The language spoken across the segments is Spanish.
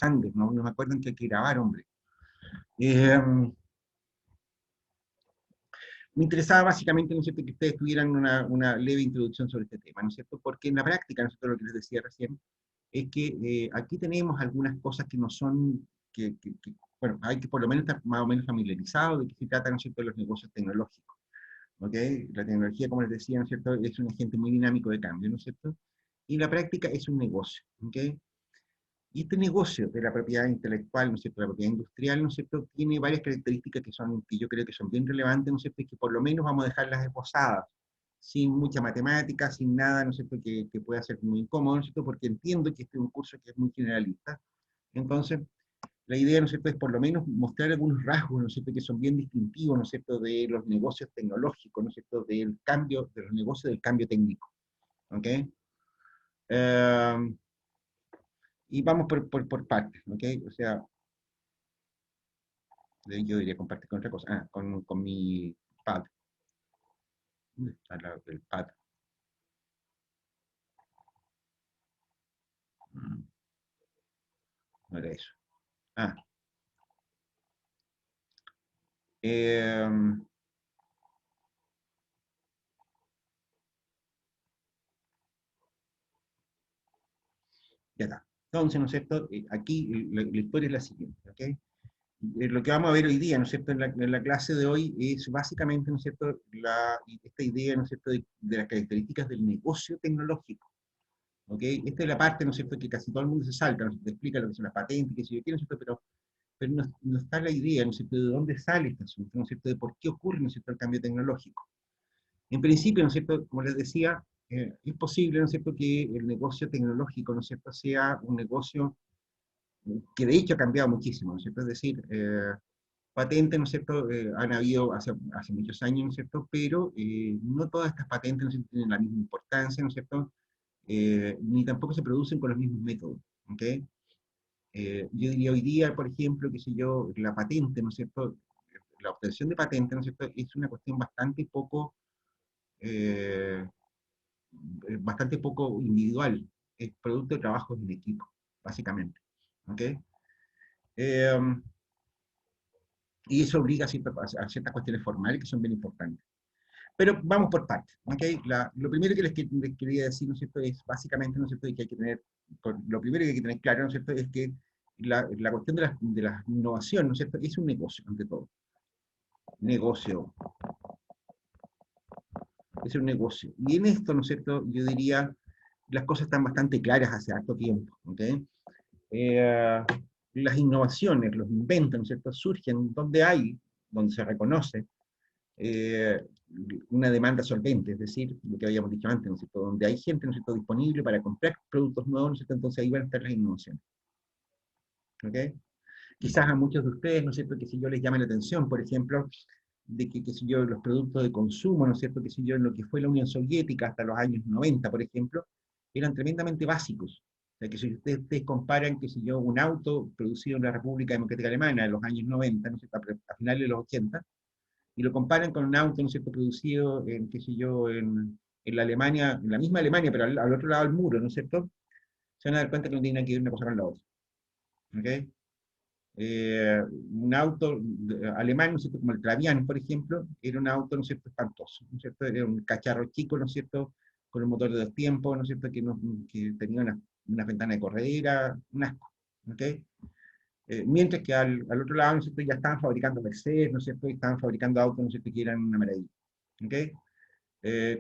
Andes, no me acuerdo en qué grabar, hombre. Eh, Me interesaba básicamente, ¿no es cierto?, que ustedes tuvieran una leve introducción sobre este tema, ¿no es cierto? Porque en la práctica, ¿no es cierto?, lo que les decía recién, es que aquí tenemos algunas cosas que no son, bueno, hay que por lo menos estar más o menos familiarizados de qué se trata, ¿no es cierto?, de los negocios tecnológicos, ¿ok? La tecnología, como les decía, ¿no es cierto?, es un agente muy dinámico de cambio, ¿no es cierto? Y la práctica es un negocio, ¿ok? Y este negocio de la propiedad intelectual, ¿no es cierto?, la propiedad industrial, ¿no es cierto?, tiene varias características que yo creo que son bien relevantes, ¿no es cierto?, y que por lo menos vamos a dejarlas esbozadas, sin mucha matemática, sin nada, ¿no es cierto?, que pueda ser muy incómodo, ¿no es cierto?, porque entiendo que este es un curso que es muy generalista. Entonces, la idea, ¿no es cierto?, es por lo menos mostrar algunos rasgos, ¿no es cierto?, que son bien distintivos, ¿no es cierto?, de los negocios tecnológicos, ¿no es cierto?, del cambio, de los negocios del cambio técnico, ¿ok? Eh, y vamos por partes, ¿ok? O sea, yo diría compartir con otra cosa. Ah, con mi pad. ¿Dónde está el pad? Mm, No era eso. Ah, eh, ya está. Entonces, ¿no es cierto? Aquí la historia es la siguiente, ¿ok? Lo que vamos a ver hoy día, ¿no es cierto?, en la clase de hoy es básicamente, ¿no es cierto?, esta idea, ¿no es cierto?, de las características del negocio tecnológico. ¿Ok? Esta es la parte, ¿no es cierto?, que casi todo el mundo se salta, ¿no? Te explica lo que son las patentes, que si yo quiero, ¿no es cierto?, pero no está la idea, ¿no es cierto?, de dónde sale este asunto, ¿no es cierto?, de por qué ocurre, ¿no es cierto?, el cambio tecnológico. En principio, ¿no es cierto?, como les decía, es posible, ¿no es cierto?, que el negocio tecnológico, ¿no es cierto?, sea un negocio que de hecho ha cambiado muchísimo, ¿no es cierto? Es decir, patentes, ¿no es cierto?, han habido hace muchos años, ¿no es cierto?, pero no todas estas patentes, ¿no es cierto?, tienen la misma importancia, ¿no es cierto?, ni tampoco se producen con los mismos métodos, ¿ok? Yo diría hoy día, por ejemplo, que si yo, la patente, ¿no es cierto?, la obtención de patente, ¿no es cierto?, es una cuestión eh, bastante poco individual, es producto de trabajos en equipo, básicamente, ¿ok? Eh, y eso obliga a ciertas cuestiones formales que son bien importantes. Pero vamos por partes, ¿ok? Lo primero que les quería decir, ¿no es cierto?, es básicamente, ¿no es cierto?, que hay que tener, lo primero que hay que tener claro, ¿no es cierto?, es que la cuestión de la innovación, ¿no es cierto?, es un negocio, ante todo. Negocio, es un negocio. Y en esto, ¿no es cierto?, yo diría, las cosas están bastante claras hace harto tiempo, ¿ok? Eh, las innovaciones, los inventos, ¿no es cierto?, surgen donde se reconoce eh, una demanda solvente, es decir, lo que habíamos dicho antes, ¿no es cierto?, donde hay gente, ¿no es cierto?, disponible para comprar productos nuevos, ¿no es cierto?, entonces ahí van a estar las innovaciones. ¿Ok? Quizás a muchos de ustedes, ¿no es cierto?, que si yo les llame la atención, por ejemplo, de que si yo, los productos de consumo, ¿no es cierto?, que si yo, en lo que fue la Unión Soviética hasta los años 90, por ejemplo, eran tremendamente básicos. O sea, que si ustedes comparan, que si yo, un auto producido en la República Democrática Alemana en los años 90, ¿no es cierto?, a finales de los 80, y lo comparan con un auto, ¿no es cierto?, producido en, qué sé yo, en la Alemania, en la misma Alemania, pero al otro lado del muro, ¿no es cierto?, se van a dar cuenta que no tiene nada que ver una cosa con la otra. ¿Ok? Un auto alemán, ¿no es cierto?, como el Trabian, por ejemplo, era un auto, ¿no es cierto?, espantoso, ¿no es cierto?, era un cacharro chico, ¿no es cierto?, con un motor de 2 tiempos, ¿no es cierto?, que tenía una ventana de corredera, un asco, ¿ok? Mientras que al otro lado, ¿no es cierto?, ya estaban fabricando Mercedes, ¿no es cierto?, y estaban fabricando autos, ¿no es cierto?, que eran una maravilla, ¿ok?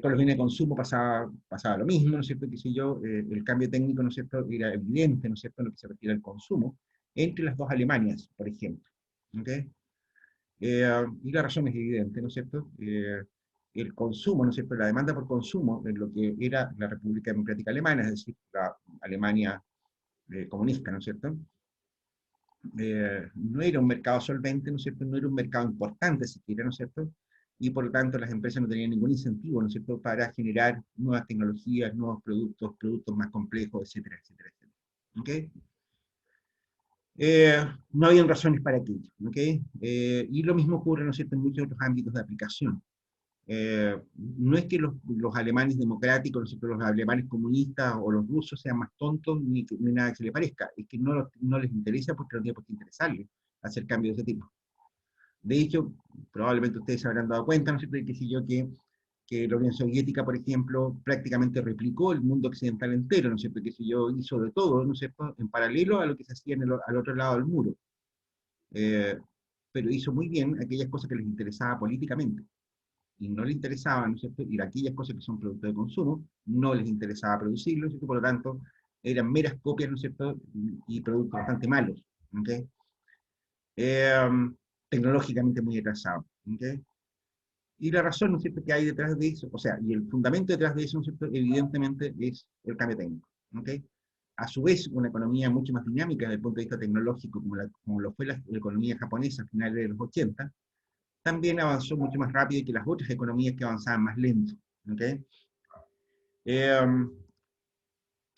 Con los bienes de consumo pasaba lo mismo, ¿no es cierto?, que si yo, el cambio técnico, ¿no es cierto?, era evidente, ¿no es cierto?, en lo que se refiere al consumo, entre las dos Alemanias, por ejemplo, ¿ok? Y la razón es evidente, ¿no es cierto? El consumo, ¿no es cierto?, la demanda por consumo en lo que era la República Democrática Alemana, es decir, la Alemania comunista, ¿no es cierto?, no era un mercado solvente, ¿no es cierto?, no era un mercado importante siquiera, ¿no es cierto?, y por lo tanto las empresas no tenían ningún incentivo, ¿no es cierto?, para generar nuevas tecnologías, nuevos productos más complejos, etcétera, etcétera, etcétera. ¿Ok? No habían razones para aquello, ¿ok? Y lo mismo ocurre, ¿no es cierto?, en muchos otros ámbitos de aplicación. no es que los alemanes democráticos, ¿no es cierto?, los alemanes comunistas o los rusos sean más tontos ni nada que se le parezca, es que no les interesa porque no tiene por qué interesarles hacer cambios de ese tipo. De hecho, probablemente ustedes se habrán dado cuenta, ¿no es cierto?, de que si yo que la Unión Soviética, por ejemplo, prácticamente replicó el mundo occidental entero, ¿no es cierto?, que si yo hizo de todo, ¿no es cierto?, en paralelo a lo que se hacía al otro lado del muro. Pero hizo muy bien aquellas cosas que les interesaba políticamente, y no les interesaba, ¿no es cierto?, y aquellas cosas que son productos de consumo, no les interesaba producirlos, ¿no es cierto?, por lo tanto, eran meras copias, ¿no es cierto?, y productos bastante malos, ¿ok? Eh, Tecnológicamente muy atrasados, ¿ok? Y la razón, ¿no es cierto?, que hay detrás de eso, o sea, y el fundamento detrás de eso, ¿no es cierto?, evidentemente es el cambio técnico, ¿ok? A su vez, una economía mucho más dinámica desde el punto de vista tecnológico, como lo fue la economía japonesa a finales de los 80, también avanzó mucho más rápido que las otras economías que avanzaban más lento, ¿ok? Eh,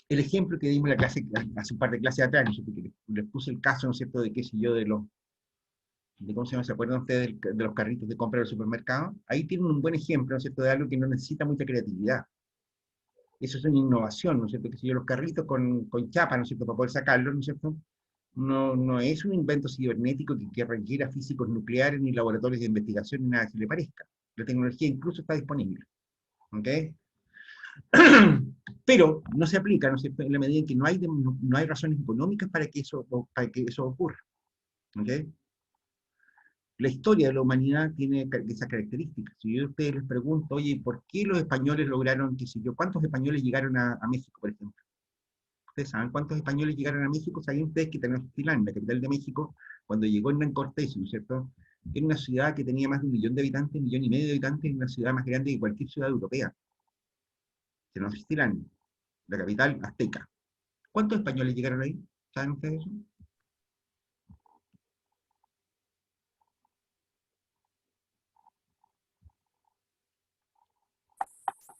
el ejemplo que dimos en la clase, hace un par de clases atrás, ¿no es cierto?, que les puse el caso, ¿no es cierto?, de qué sé yo, ¿cómo se llama? ¿Se acuerdan ustedes de los carritos de compra del supermercado? Ahí tienen un buen ejemplo, ¿no es cierto?, de algo que no necesita mucha creatividad. Eso es una innovación, ¿no es cierto?, que si yo los carritos con chapa, ¿no es cierto?, para poder sacarlos, ¿no es cierto?, no es un invento cibernético que requiera físicos nucleares, ni laboratorios de investigación, ni nada que le parezca. La tecnología incluso está disponible, ¿ok? Pero no se aplica, ¿no es cierto?, en la medida en que no hay razones económicas para que eso ocurra, ¿ok? La historia de la humanidad tiene esas características. Si yo a ustedes les pregunto, oye, ¿por qué los españoles lograron, qué sé yo, cuántos españoles llegaron a México, por ejemplo? ¿Ustedes saben cuántos españoles llegaron a México? ¿Saben ustedes que Tenochtitlán, la capital de México, cuando llegó Hernán Cortés, ¿no es cierto?, era una ciudad que tenía más de 1 millón de habitantes, 1,5 millones de habitantes, una ciudad más grande que cualquier ciudad europea. Tenochtitlán, la capital azteca. ¿Cuántos españoles llegaron ahí? ¿Saben ustedes eso?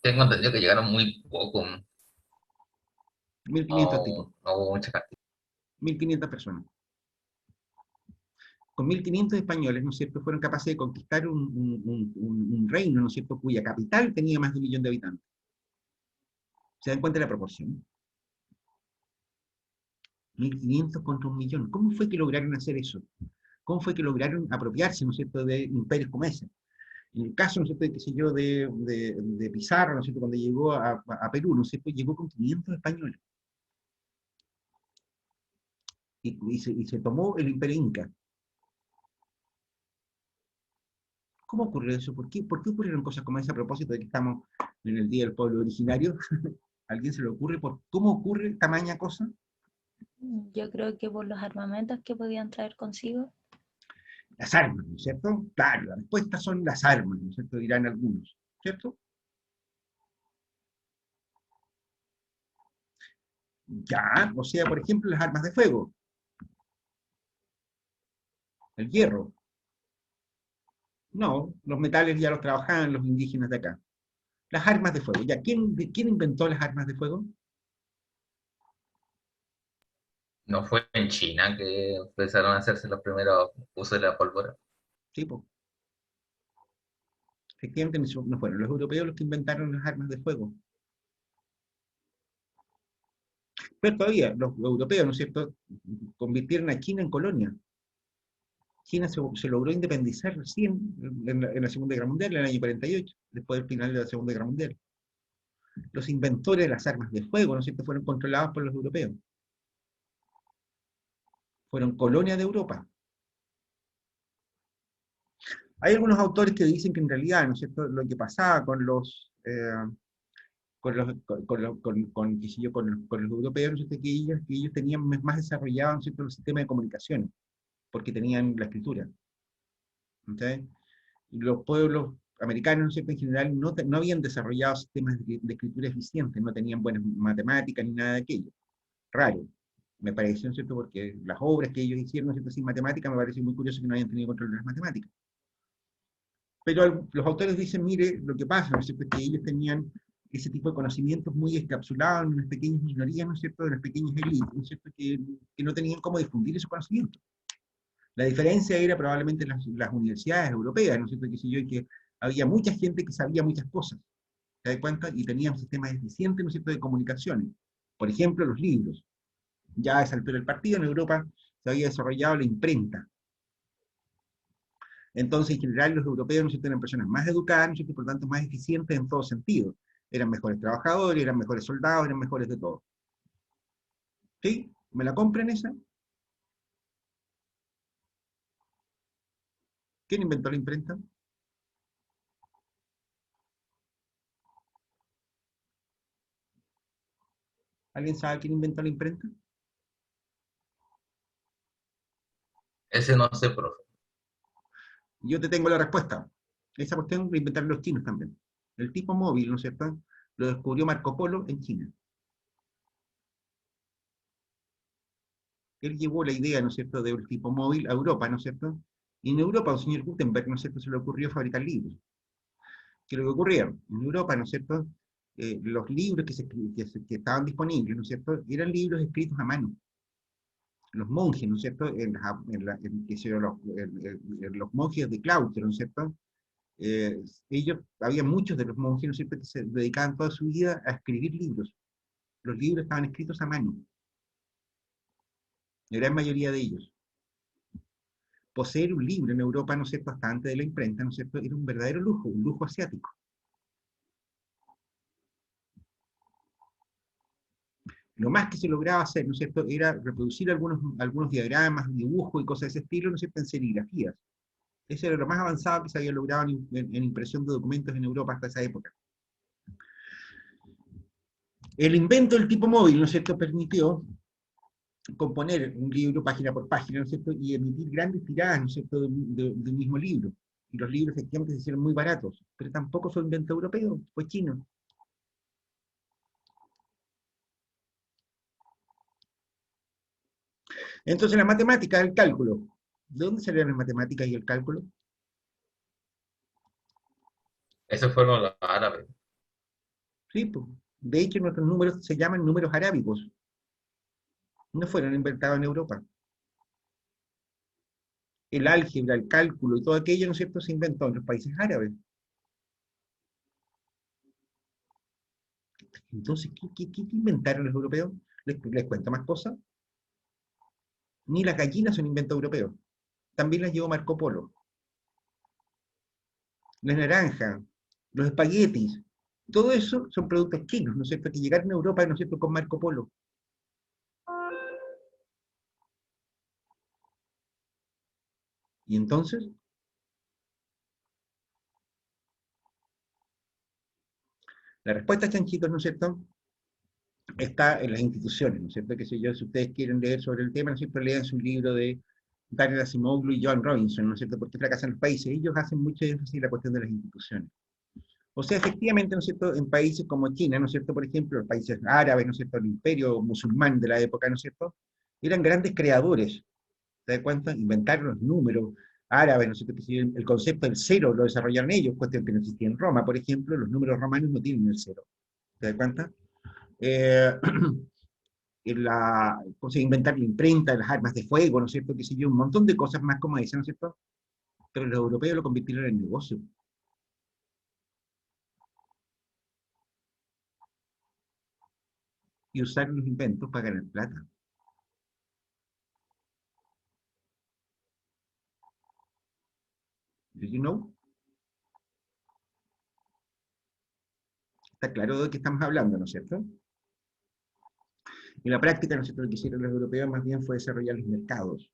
Tengo entendido que llegaron muy poco, 1.500 tipos, no hubo mucha cantidad. 1.500 personas. Con 1.500 españoles, ¿no es cierto?, fueron capaces de conquistar un reino, ¿no es cierto?, cuya capital tenía más de 1 millón de habitantes. ¿Se dan cuenta de la proporción? 1.500 contra 1 millón. ¿Cómo fue que lograron hacer eso? ¿Cómo fue que lograron apropiarse, ¿no es cierto?, de imperios como ese? En el caso, ¿no es cierto?, qué sé yo, de Pizarro, ¿no es cierto?, cuando llegó a Perú, ¿no es cierto?, llegó con 500 españoles. Y se tomó el imperio inca. ¿Cómo ocurrió eso? ¿Por qué ocurrieron cosas como esa a propósito de que estamos en el Día del Pueblo Originario? ¿A alguien se le ocurre cómo ocurre tamaña cosa? Yo creo que por los armamentos que podían traer consigo. Las armas, ¿no es cierto? Claro, la respuesta son las armas, ¿no es cierto?, dirán algunos, ¿cierto? Ya, o sea, por ejemplo, las armas de fuego, el hierro. No, los metales ya los trabajaban los indígenas de acá. Las armas de fuego, ya, ¿quién inventó las armas de fuego? No fue en China que empezaron a hacerse los primeros usos de la pólvora. Sí, pues, efectivamente no fueron los europeos los que inventaron las armas de fuego. Pero todavía, los europeos, ¿no es cierto?, convirtieron a China en colonia. China se logró independizar recién en la Segunda Guerra Mundial, en el año 48, después del final de la Segunda Guerra Mundial. Los inventores de las armas de fuego, ¿no es cierto?, fueron controlados por los europeos. Fueron colonia de Europa. Hay algunos autores que dicen que en realidad, ¿no es cierto?, lo que pasaba con los, qué sé yo, con los europeos, ¿no es cierto?, que ellos tenían más desarrollado, ¿no es cierto?, el sistema de comunicaciones, porque tenían la escritura. ¿Okay? Y los pueblos americanos, ¿no es cierto?, en general no habían desarrollado sistemas de escritura eficientes, no tenían buenas matemáticas ni nada de aquello. Raro, me pareció, ¿no es cierto?, porque las obras que ellos hicieron, ¿no es cierto?, sin matemáticas, me pareció muy curioso que no hayan tenido control de las matemáticas. Pero los autores dicen, mire, lo que pasa, ¿no es cierto?, es que ellos tenían ese tipo de conocimientos muy encapsulados en unas pequeñas minorías, ¿no es cierto?, de las pequeñas élites, ¿no es cierto?, que no tenían cómo difundir esos conocimientos. La diferencia era probablemente las universidades europeas, ¿no es cierto?, que si yo, que había mucha gente que sabía muchas cosas, ¿te das cuenta? Y tenía un sistema eficiente, ¿no es cierto?, de comunicaciones. Por ejemplo, los libros. Ya a esa altura del partido, en Europa se había desarrollado la imprenta. Entonces, en general, los europeos, ¿no es cierto?, eran personas más educadas, ¿no es cierto?, y por tanto más eficientes en todo sentido. Eran mejores trabajadores, eran mejores soldados, eran mejores de todo. ¿Sí? ¿Me la compran esa? ¿Quién inventó la imprenta? ¿Alguien sabe quién inventó la imprenta? Ese no sé, profe. Yo te tengo la respuesta. Esa cuestión la inventaron los chinos también. El tipo móvil, ¿no es cierto?, lo descubrió Marco Polo en China. Él llevó la idea, ¿no es cierto?, del tipo móvil a Europa, ¿no es cierto? Y en Europa, al señor Gutenberg, ¿no es cierto?, se le ocurrió fabricar libros. ¿Qué es lo que ocurría? En Europa, ¿no es cierto?, los libros que estaban disponibles, ¿no es cierto?, eran libros escritos a mano. Los monjes, ¿no es cierto?, los monjes de claustro, ¿no es cierto?, había muchos de los monjes, ¿no es cierto?, que se dedicaban toda su vida a escribir libros. Los libros estaban escritos a mano, la gran mayoría de ellos. Poseer un libro en Europa, ¿no es cierto?, hasta antes de la imprenta, ¿no es cierto?, era un verdadero lujo, un lujo asiático. Lo más que se lograba hacer, ¿no es cierto?, era reproducir algunos diagramas, dibujos y cosas de ese estilo, ¿no es cierto?, en serigrafías. Eso era lo más avanzado que se había logrado en impresión de documentos en Europa hasta esa época. El invento del tipo móvil, ¿no es cierto?, permitió componer un libro página por página, ¿no es cierto?, y emitir grandes tiradas, ¿no es cierto?, de un mismo libro. Y los libros efectivamente se hicieron muy baratos, pero tampoco fue invento europeo, fue chino. Entonces la matemática, el cálculo. ¿De dónde salieron las matemáticas y el cálculo? Esos fueron los árabes. Sí, pues. De hecho, nuestros números se llaman números arábicos. No fueron inventados en Europa. El álgebra, el cálculo y todo aquello, ¿no es cierto?, se inventó en los países árabes. Entonces, ¿qué inventaron los europeos? ¿Les cuento más cosas? Ni las gallinas son invento europeo. También las llevó Marco Polo. Las naranjas, los espaguetis, todo eso son productos chinos, ¿no es cierto?, que llegaron a Europa, ¿no es cierto?, con Marco Polo. Y entonces, la respuesta, chanchitos, ¿no es cierto?, está en las instituciones, ¿no es cierto? Que si ustedes quieren leer sobre el tema, ¿no es cierto?, lean su libro de Daniel Asimoglu y Joan Robinson, ¿no es cierto?, ¿por qué fracasan los países? Ellos hacen mucho énfasis en la cuestión de las instituciones. O sea, efectivamente, ¿no es cierto?, en países como China, ¿no es cierto?, por ejemplo, los países árabes, ¿no es cierto?, el imperio musulmán de la época, ¿no es cierto?, eran grandes creadores, ¿te das cuenta? Inventaron los números árabes, ¿no es cierto?, que si el concepto del cero lo desarrollaron ellos, cuestión que no existía en Roma, por ejemplo, los números romanos no tienen el cero, ¿te das cuenta? Eh, ¿cómo se inventar la imprenta, las armas de fuego, ¿no es cierto?, que sé yo, un montón de cosas más como esa, ¿no es cierto?, pero los europeos lo convirtieron en negocio. Y usaron los inventos para ganar plata. Did you know? Está claro de qué estamos hablando, ¿no es cierto? En la práctica, ¿no es cierto?, lo que hicieron los europeos más bien fue desarrollar los mercados,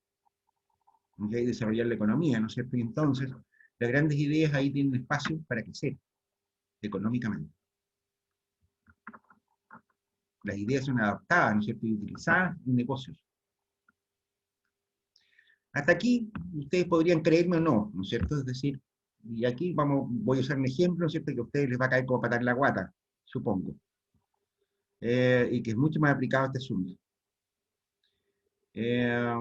¿okay?, desarrollar la economía, ¿no es cierto? Y entonces, las grandes ideas ahí tienen espacio para crecer económicamente. Las ideas son adaptadas, ¿no es cierto?, y utilizadas en negocios. Hasta aquí, ustedes podrían creerme o no, ¿no es cierto? Es decir, y aquí voy a usar un ejemplo, ¿no es cierto?, que a ustedes les va a caer como patar la guata, supongo, y que es mucho más aplicado a este asunto. Eh,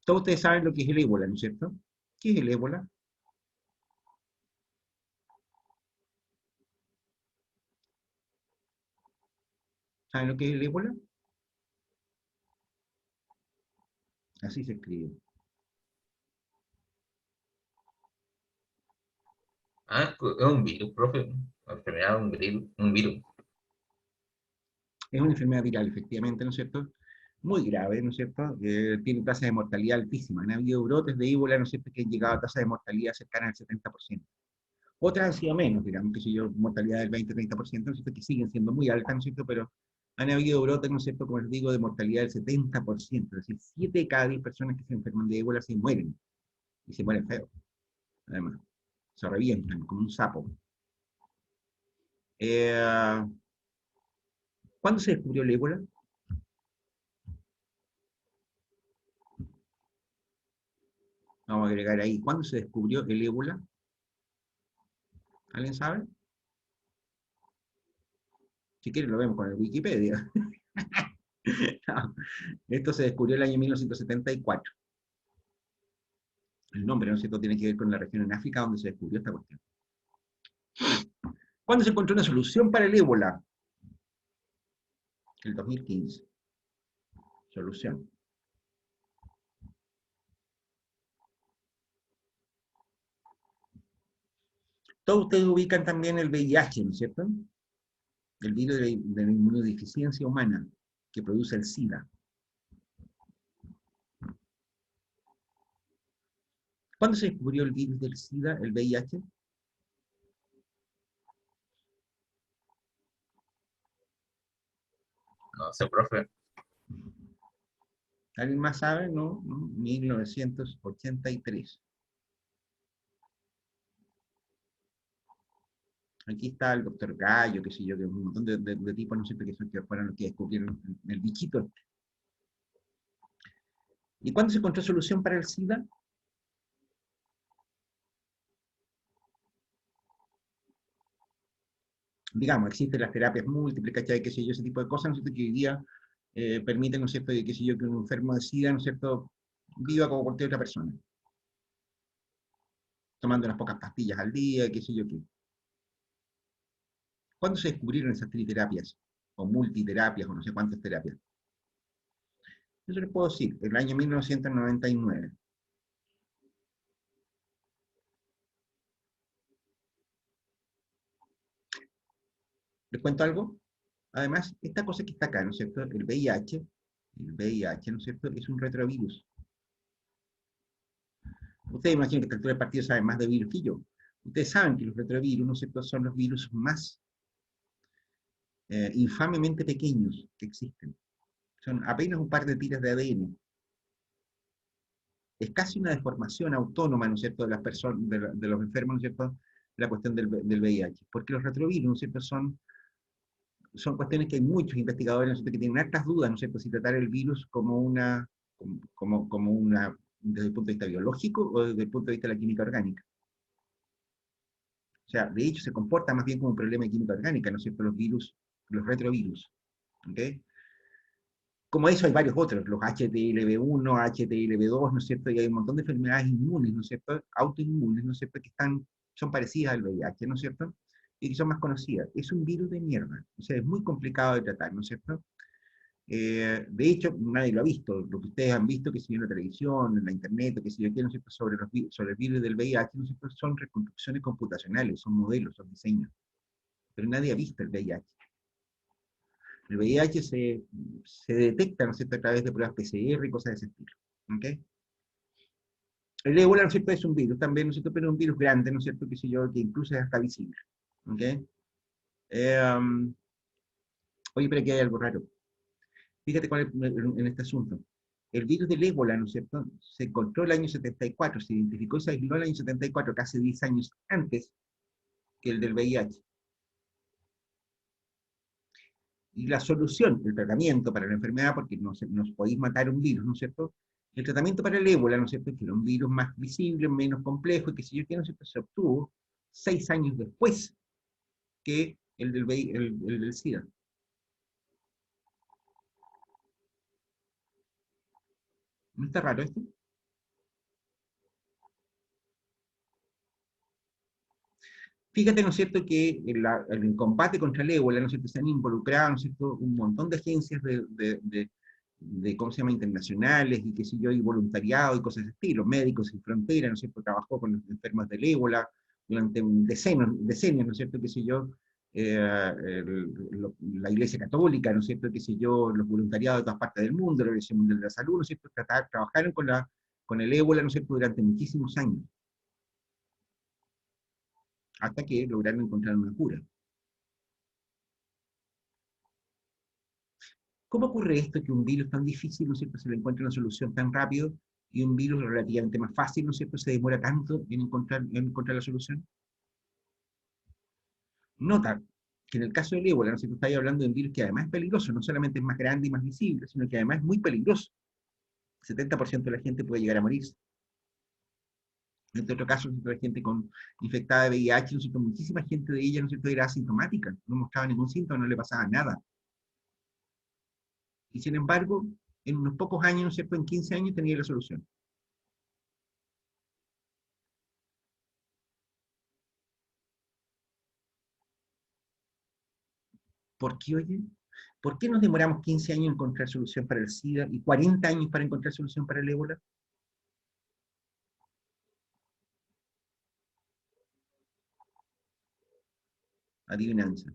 Todos ustedes saben lo que es el ébola, ¿no es cierto? ¿Qué es el ébola? ¿Saben lo que es el ébola? Así se escribe. Ah, es un virus, profe. La enfermedad es un virus, un virus. Es una enfermedad viral, efectivamente, ¿no es cierto? Muy grave, ¿no es cierto? Tiene tasas de mortalidad altísimas. Han habido brotes de ébola, ¿no es cierto?, que han llegado a tasas de mortalidad cercanas al 70%. Otras han sido menos, digamos, que si yo, mortalidad del 20-30%, ¿no es cierto?, que siguen siendo muy altas, ¿no es cierto?, pero han habido brotes, ¿no es cierto?, como les digo, de mortalidad del 70%, es decir, 7 de cada 10 personas que se enferman de ébola se mueren, y se mueren feo, además, se revientan como un sapo. Eh, ¿Cuándo se descubrió el ébola? Vamos a agregar ahí, ¿cuándo se descubrió el ébola? ¿Alguien sabe? Si quieren lo vemos con el Wikipedia. No, esto se descubrió el año 1974. El nombre, ¿no es cierto?, tiene que ver con la región en África donde se descubrió esta cuestión. ¿Cuándo se encontró una solución para el ébola? El 2015. Solución. Todos ustedes ubican también el VIH, ¿no es cierto? El virus de la inmunodeficiencia humana que produce el SIDA. ¿Cuándo se descubrió el virus del SIDA, el VIH? No sé, profe. ¿Alguien más sabe? No, no, 1983. Aquí está el doctor Gallo, qué sé yo, que un montón de tipos, no sé, que fueron los que descubrieron el bichito. ¿Y cuándo se encontró solución para el SIDA? Digamos, existen las terapias múltiples, ¿cachai? Qué sé yo, ese tipo de cosas, ¿no es cierto?, que hoy día permiten, ¿no es cierto?, qué sé yo, que un enfermo de SIDA, ¿no es cierto?, viva como cualquier otra persona, tomando unas pocas pastillas al día, qué sé yo qué. ¿Cuándo se descubrieron esas triterapias? O multiterapias, o no sé cuántas terapias. Eso les puedo decir, el año 1999. ¿Les cuento algo? Además, esta cosa que está acá, ¿no es cierto?, el VIH, ¿no es cierto?, es un retrovirus. Ustedes imaginen que a esta altura del partido saben más de virus que yo. Ustedes saben que los retrovirus, ¿no es cierto?, son los virus más infamemente pequeños que existen. Son apenas un par de tiras de ADN. Es casi una deformación autónoma, ¿no es cierto?, de las personas, de los enfermos, ¿no es cierto?, la cuestión del VIH. Porque los retrovirus, ¿no es cierto?, son cuestiones que hay muchos investigadores, ¿no es cierto?, que tienen hartas dudas, ¿no es cierto?, si tratar el virus como una, desde el punto de vista biológico o desde el punto de vista de la química orgánica. O sea, de hecho se comporta más bien como un problema de química orgánica, ¿no es cierto?, los virus, los retrovirus. ¿Ok? Como eso hay varios otros, los HTLV1, HTLV2, ¿no es cierto? Y hay un montón de enfermedades inmunes, ¿no es cierto? Autoinmunes, ¿no es cierto? Que son parecidas al VIH, ¿no es cierto? Y que son más conocidas. Es un virus de mierda, o sea, es muy complicado de tratar, ¿no es cierto? De hecho, nadie lo ha visto. Lo que ustedes han visto, que si en la televisión, en la internet, o que si yo quiero, ¿no es cierto?, sobre el virus del VIH, ¿no es cierto?, son reconstrucciones computacionales, son modelos, son diseños. Pero nadie ha visto el VIH. El VIH se detecta, ¿no es cierto?, a través de pruebas PCR y cosas de ese estilo. ¿Okay? El ébola, ¿no es cierto?, es un virus también, ¿no es cierto?, pero es un virus grande, ¿no es cierto?, que incluso es hasta visible. ¿Okay? Oye, pero aquí hay algo raro. Fíjate cuál es en este asunto. El virus del ébola, ¿no es cierto?, se encontró el año 74, se identificó y se aisló el año 74, casi 10 años antes que el del VIH. Y la solución, el tratamiento para la enfermedad, porque no podéis matar un virus, ¿no es cierto? El tratamiento para el ébola, ¿no es cierto?, que era un virus más visible, menos complejo, y que si yo quiero, ¿no es cierto?, se obtuvo 6 años después que el del SIDA. ¿No está raro esto? Fíjate, ¿no es cierto?, que en el combate contra el ébola, ¿no es cierto?, se han involucrado, ¿no es cierto?, un montón de agencias ¿cómo se llama?, internacionales, y qué sé yo, y voluntariado, y cosas de estilo. Médicos Sin Fronteras, ¿no es cierto?, trabajó con los enfermos del ébola, durante un decenio, ¿no es cierto?, qué sé yo, la Iglesia Católica, ¿no es cierto?, qué sé yo, los voluntariados de todas partes del mundo, la Organización Mundial de la Salud, ¿no es cierto?, trabajaron con el ébola, ¿no es cierto?, durante muchísimos años, hasta que lograron encontrar una cura. ¿Cómo ocurre esto que un virus tan difícil, ¿no es cierto?, se le encuentra una solución tan rápido, y un virus relativamente más fácil, ¿no es cierto?, se demora tanto en encontrar la solución? Nota que en el caso del ébola, ¿no es cierto?, estáis hablando de un virus que además es peligroso, no solamente es más grande y más visible, sino que además es muy peligroso. El 70% de la gente puede llegar a morir. En otro caso, la gente infectada de VIH, ¿no es cierto?, muchísima gente de ella, ¿no es cierto?, era asintomática, no mostraba ningún síntoma, no le pasaba nada. Y sin embargo, en unos pocos años, ¿no es cierto?, en 15 años tenía la solución. ¿Por qué, oye? ¿Por qué nos demoramos 15 años en encontrar solución para el SIDA y 40 años para encontrar solución para el ébola? Adivinanza.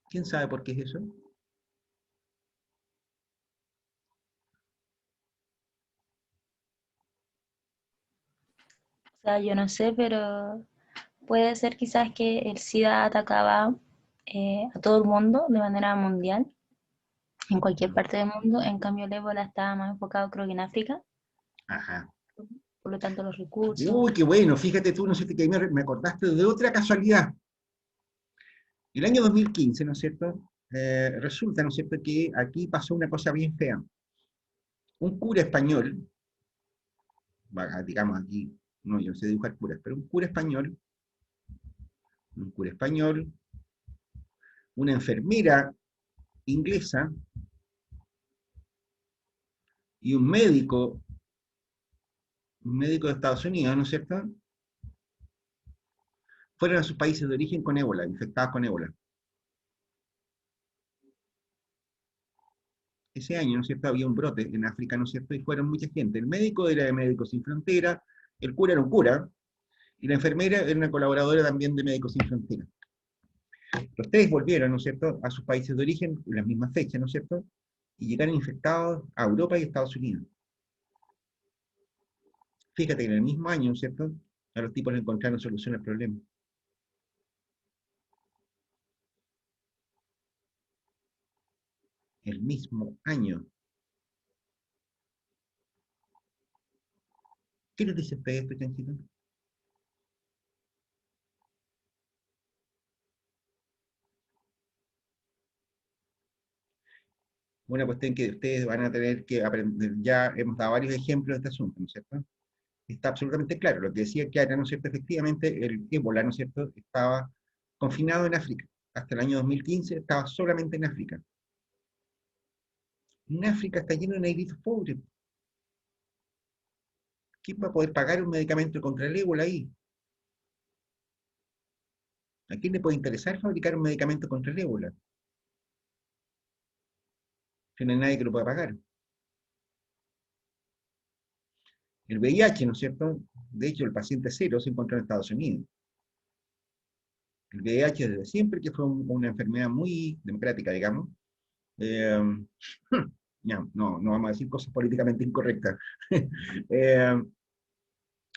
¿Quién sabe por qué es eso? O sea, yo no sé, pero puede ser quizás que el SIDA atacaba a todo el mundo de manera mundial, en cualquier parte del mundo. En cambio, el ébola estaba más enfocado, creo que en África, Ajá. por lo tanto, los recursos. Uy, qué bueno, fíjate tú, ¿no es cierto?, que ahí me acordaste de otra casualidad. El año 2015, ¿no es cierto?, resulta, ¿no es cierto?, que aquí pasó una cosa bien fea. Un cura español, digamos aquí, no, yo no sé dibujar curas, pero un cura español, una enfermera inglesa y un médico de Estados Unidos, ¿no es cierto?, fueron a sus países de origen con ébola, infectados con ébola. Ese año, ¿no es cierto?, había un brote en África, ¿no es cierto?, y fueron mucha gente. El médico era de Médicos Sin Frontera, el cura era un cura, y la enfermera era una colaboradora también de Médicos Sin Frontera. Los tres volvieron, ¿no es cierto?, a sus países de origen, en las mismas fechas, ¿no es cierto?, y llegaron infectados a Europa y Estados Unidos. Fíjate que en el mismo año, ¿no es cierto?, a los tipos le encontraron solución al problema. El mismo año. ¿Qué les dice usted esto, chanchito? Una cuestión que ustedes van a tener que aprender, ya hemos dado varios ejemplos de este asunto, ¿no es cierto? Está absolutamente claro, lo que decía Chiara, ¿no es cierto?, efectivamente el ébola, ¿no es cierto?, estaba confinado en África. Hasta el año 2015 estaba solamente en África. En África está lleno de negritos pobres. ¿Quién va a poder pagar un medicamento contra el ébola ahí? ¿A quién le puede interesar fabricar un medicamento contra el ébola? Si no hay nadie que lo pueda pagar. El VIH, ¿no es cierto? De hecho, el paciente cero se encontró en Estados Unidos. El VIH desde siempre que fue una enfermedad muy democrática, digamos. Eh, no vamos a decir cosas políticamente incorrectas. Eh,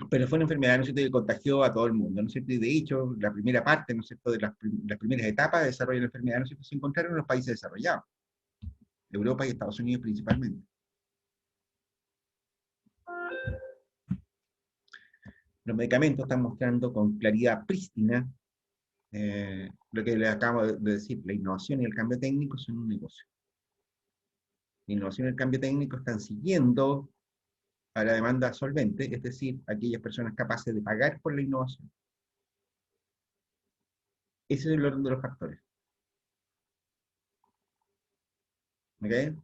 pero fue una enfermedad, ¿no es cierto?, que contagió a todo el mundo, ¿no es cierto? Y de hecho, la primera parte, ¿no es cierto?, de las primeras etapas de desarrollo de la enfermedad, ¿no es cierto?, se encontraron en los países desarrollados, Europa y Estados Unidos principalmente. Los medicamentos están mostrando con claridad prístina lo que les acabo de decir, la innovación y el cambio técnico son un negocio. La innovación y el cambio técnico están siguiendo a la demanda solvente, es decir, aquellas personas capaces de pagar por la innovación. Ese es el orden de los factores. ¿Okay?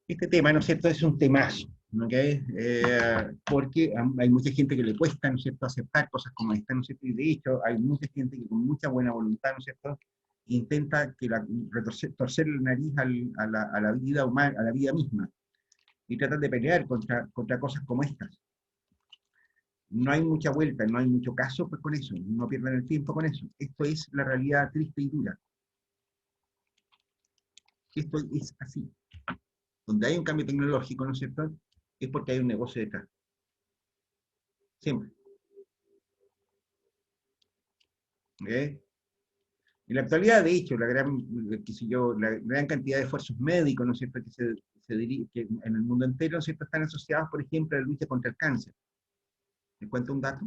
Este tema, ¿no es cierto?, es un temazo, ¿okay? Porque hay mucha gente que le cuesta, ¿no es cierto?, aceptar cosas como esta, ¿no es cierto?, y de hecho hay mucha gente que con mucha buena voluntad, ¿no es cierto?, intenta torcer la nariz a la vida humana, a la vida misma. y tratan de pelear contra cosas como estas. No hay mucha vuelta, no hay mucho caso pues, con eso, no pierdan el tiempo con eso. Esto es la realidad triste y dura. Esto es así. Donde hay un cambio tecnológico, ¿no es cierto? Es porque hay un negocio detrás. Siempre. ¿Eh? En la actualidad, de hecho, qué sé yo, la gran cantidad de esfuerzos médicos, ¿no es cierto?, que en el mundo entero, ¿no es cierto?, están asociados, por ejemplo, a la lucha contra el cáncer. ¿Les cuento un dato?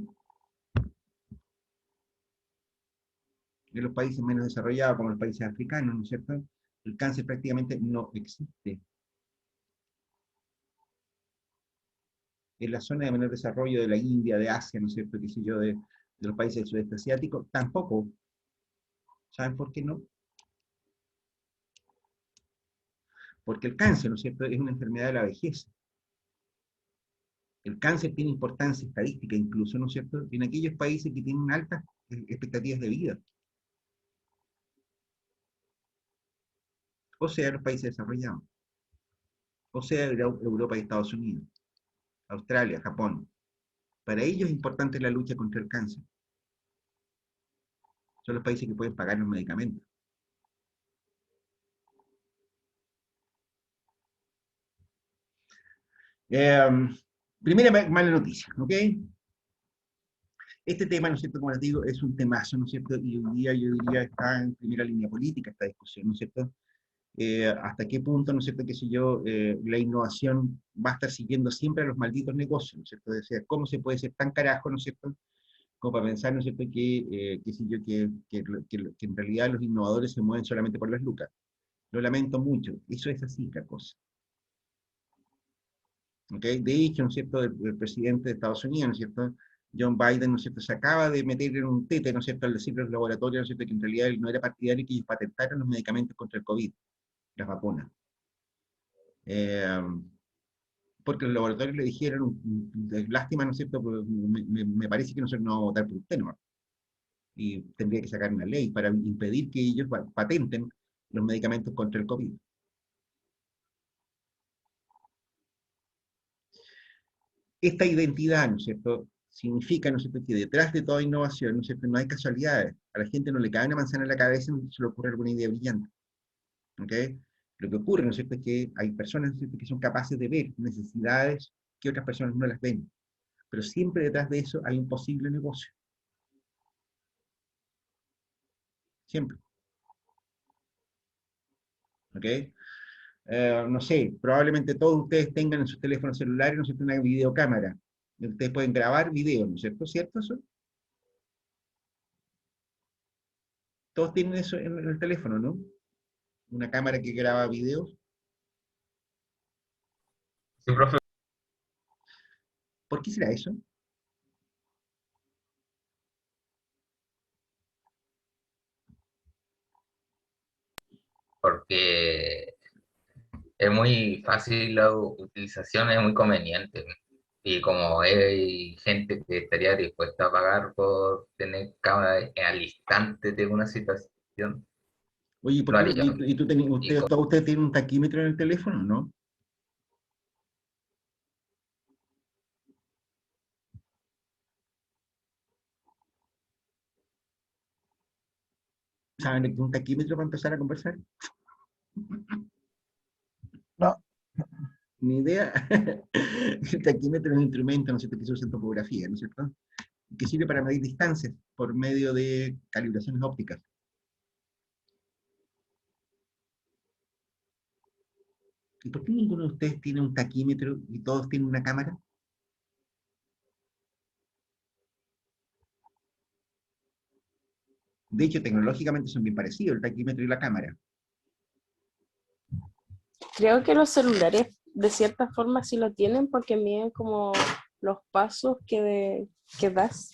En los países menos desarrollados, como los países africanos, ¿no es cierto?, el cáncer prácticamente no existe. En la zona de menor desarrollo de la India, de Asia, ¿no es cierto?, qué sé yo, de los países del sudeste asiático, tampoco. ¿Saben por qué no? Porque el cáncer, ¿no es cierto?, es una enfermedad de la vejez. El cáncer tiene importancia estadística incluso, ¿no es cierto?, en aquellos países que tienen altas expectativas de vida. O sea, los países desarrollados. O sea, Europa y Estados Unidos, Australia, Japón. Para ellos es importante la lucha contra el cáncer. Son los países que pueden pagar los medicamentos. Primera mala noticia, ¿ok? Este tema, ¿no es cierto?, como les digo, es un temazo, ¿no es cierto? Y hoy día yo diría está en primera línea política esta discusión, ¿no es cierto? Hasta qué punto, ¿no es cierto?, qué sé yo, la innovación va a estar siguiendo siempre a los malditos negocios, ¿no es cierto? O sea, ¿cómo se puede ser tan carajo, ¿no es cierto?, como para pensar, ¿no es cierto?, qué sé yo, que en realidad los innovadores se mueven solamente por las lucas. Lo lamento mucho, eso es así la cosa. ¿Okay? De hecho, ¿no es cierto?, el presidente de Estados Unidos, ¿no es cierto?, John Biden, ¿no es cierto?, se acaba de meter en un tete, ¿no es cierto?, al decirle a los laboratorios, ¿no es cierto?, que en realidad él no era partidario que ellos patentaran los medicamentos contra el COVID, las vacunas. Eh, porque los laboratorios le dijeron, lástima, ¿no es cierto?, pues, me parece que nosotros no vamos a votar por usted, ¿no? Y tendría que sacar una ley para impedir que ellos patenten los medicamentos contra el COVID. Esta identidad, ¿no es cierto?, significa, ¿no es cierto?, que detrás de toda innovación, ¿no es cierto?, no hay casualidades. A la gente no le cae una manzana en la cabeza y se le ocurre alguna idea brillante. ¿Ok? Lo que ocurre, ¿no es cierto?, es que hay personas, ¿no es cierto?, que son capaces de ver necesidades que otras personas no las ven. Pero siempre detrás de eso hay un posible negocio. Siempre. ¿Ok? No sé, probablemente todos ustedes tengan en sus teléfonos celulares, ¿no es cierto?, una videocámara. Ustedes pueden grabar video, ¿no es cierto? ¿Cierto eso? Todos tienen eso en el teléfono, ¿no? Una cámara que graba videos. Sí, profe, ¿Por qué será eso? porque es muy fácil la utilización, es muy conveniente. Y como hay gente que estaría dispuesta a pagar por tener cámara al instante de una situación, Oye, ¿por lo qué harían. Y todos ustedes tienen un taquímetro en el teléfono, ¿no? ¿Saben lo que es un taquímetro para empezar a conversar? No, Ni idea. El taquímetro es un instrumento, ¿no es cierto?, que se usa en topografía, ¿no es cierto?, que sirve para medir distancias por medio de calibraciones ópticas. ¿Y por qué ninguno de ustedes tiene un taquímetro y todos tienen una cámara? De hecho, tecnológicamente son bien parecidos el taquímetro y la cámara. creo que los celulares de cierta forma sí lo tienen porque miden como los pasos que das.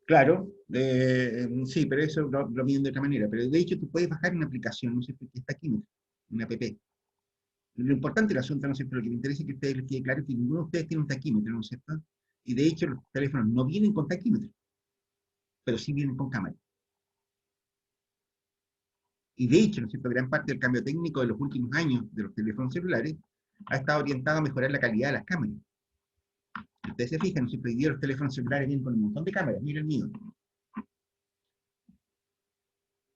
Claro, sí, pero eso lo miden de otra manera. Pero de hecho, tú puedes bajar una aplicación, ¿no es cierto?, que es taquímetro, una app. Lo importante del asunto, ¿no es cierto?, lo que me interesa es que a ustedes les quede claro es que ninguno de ustedes tiene un taquímetro, ¿no es cierto? Y de hecho, los teléfonos no vienen con taquímetro, pero sí vienen con cámara. Y de hecho, ¿no es cierto?, gran parte del cambio técnico de los últimos años de los teléfonos celulares ha estado orientado a mejorar la calidad de las cámaras. Si ustedes se fijan, ¿no es cierto?, hoy día los teléfonos celulares vienen con un montón de cámaras, miren el mío.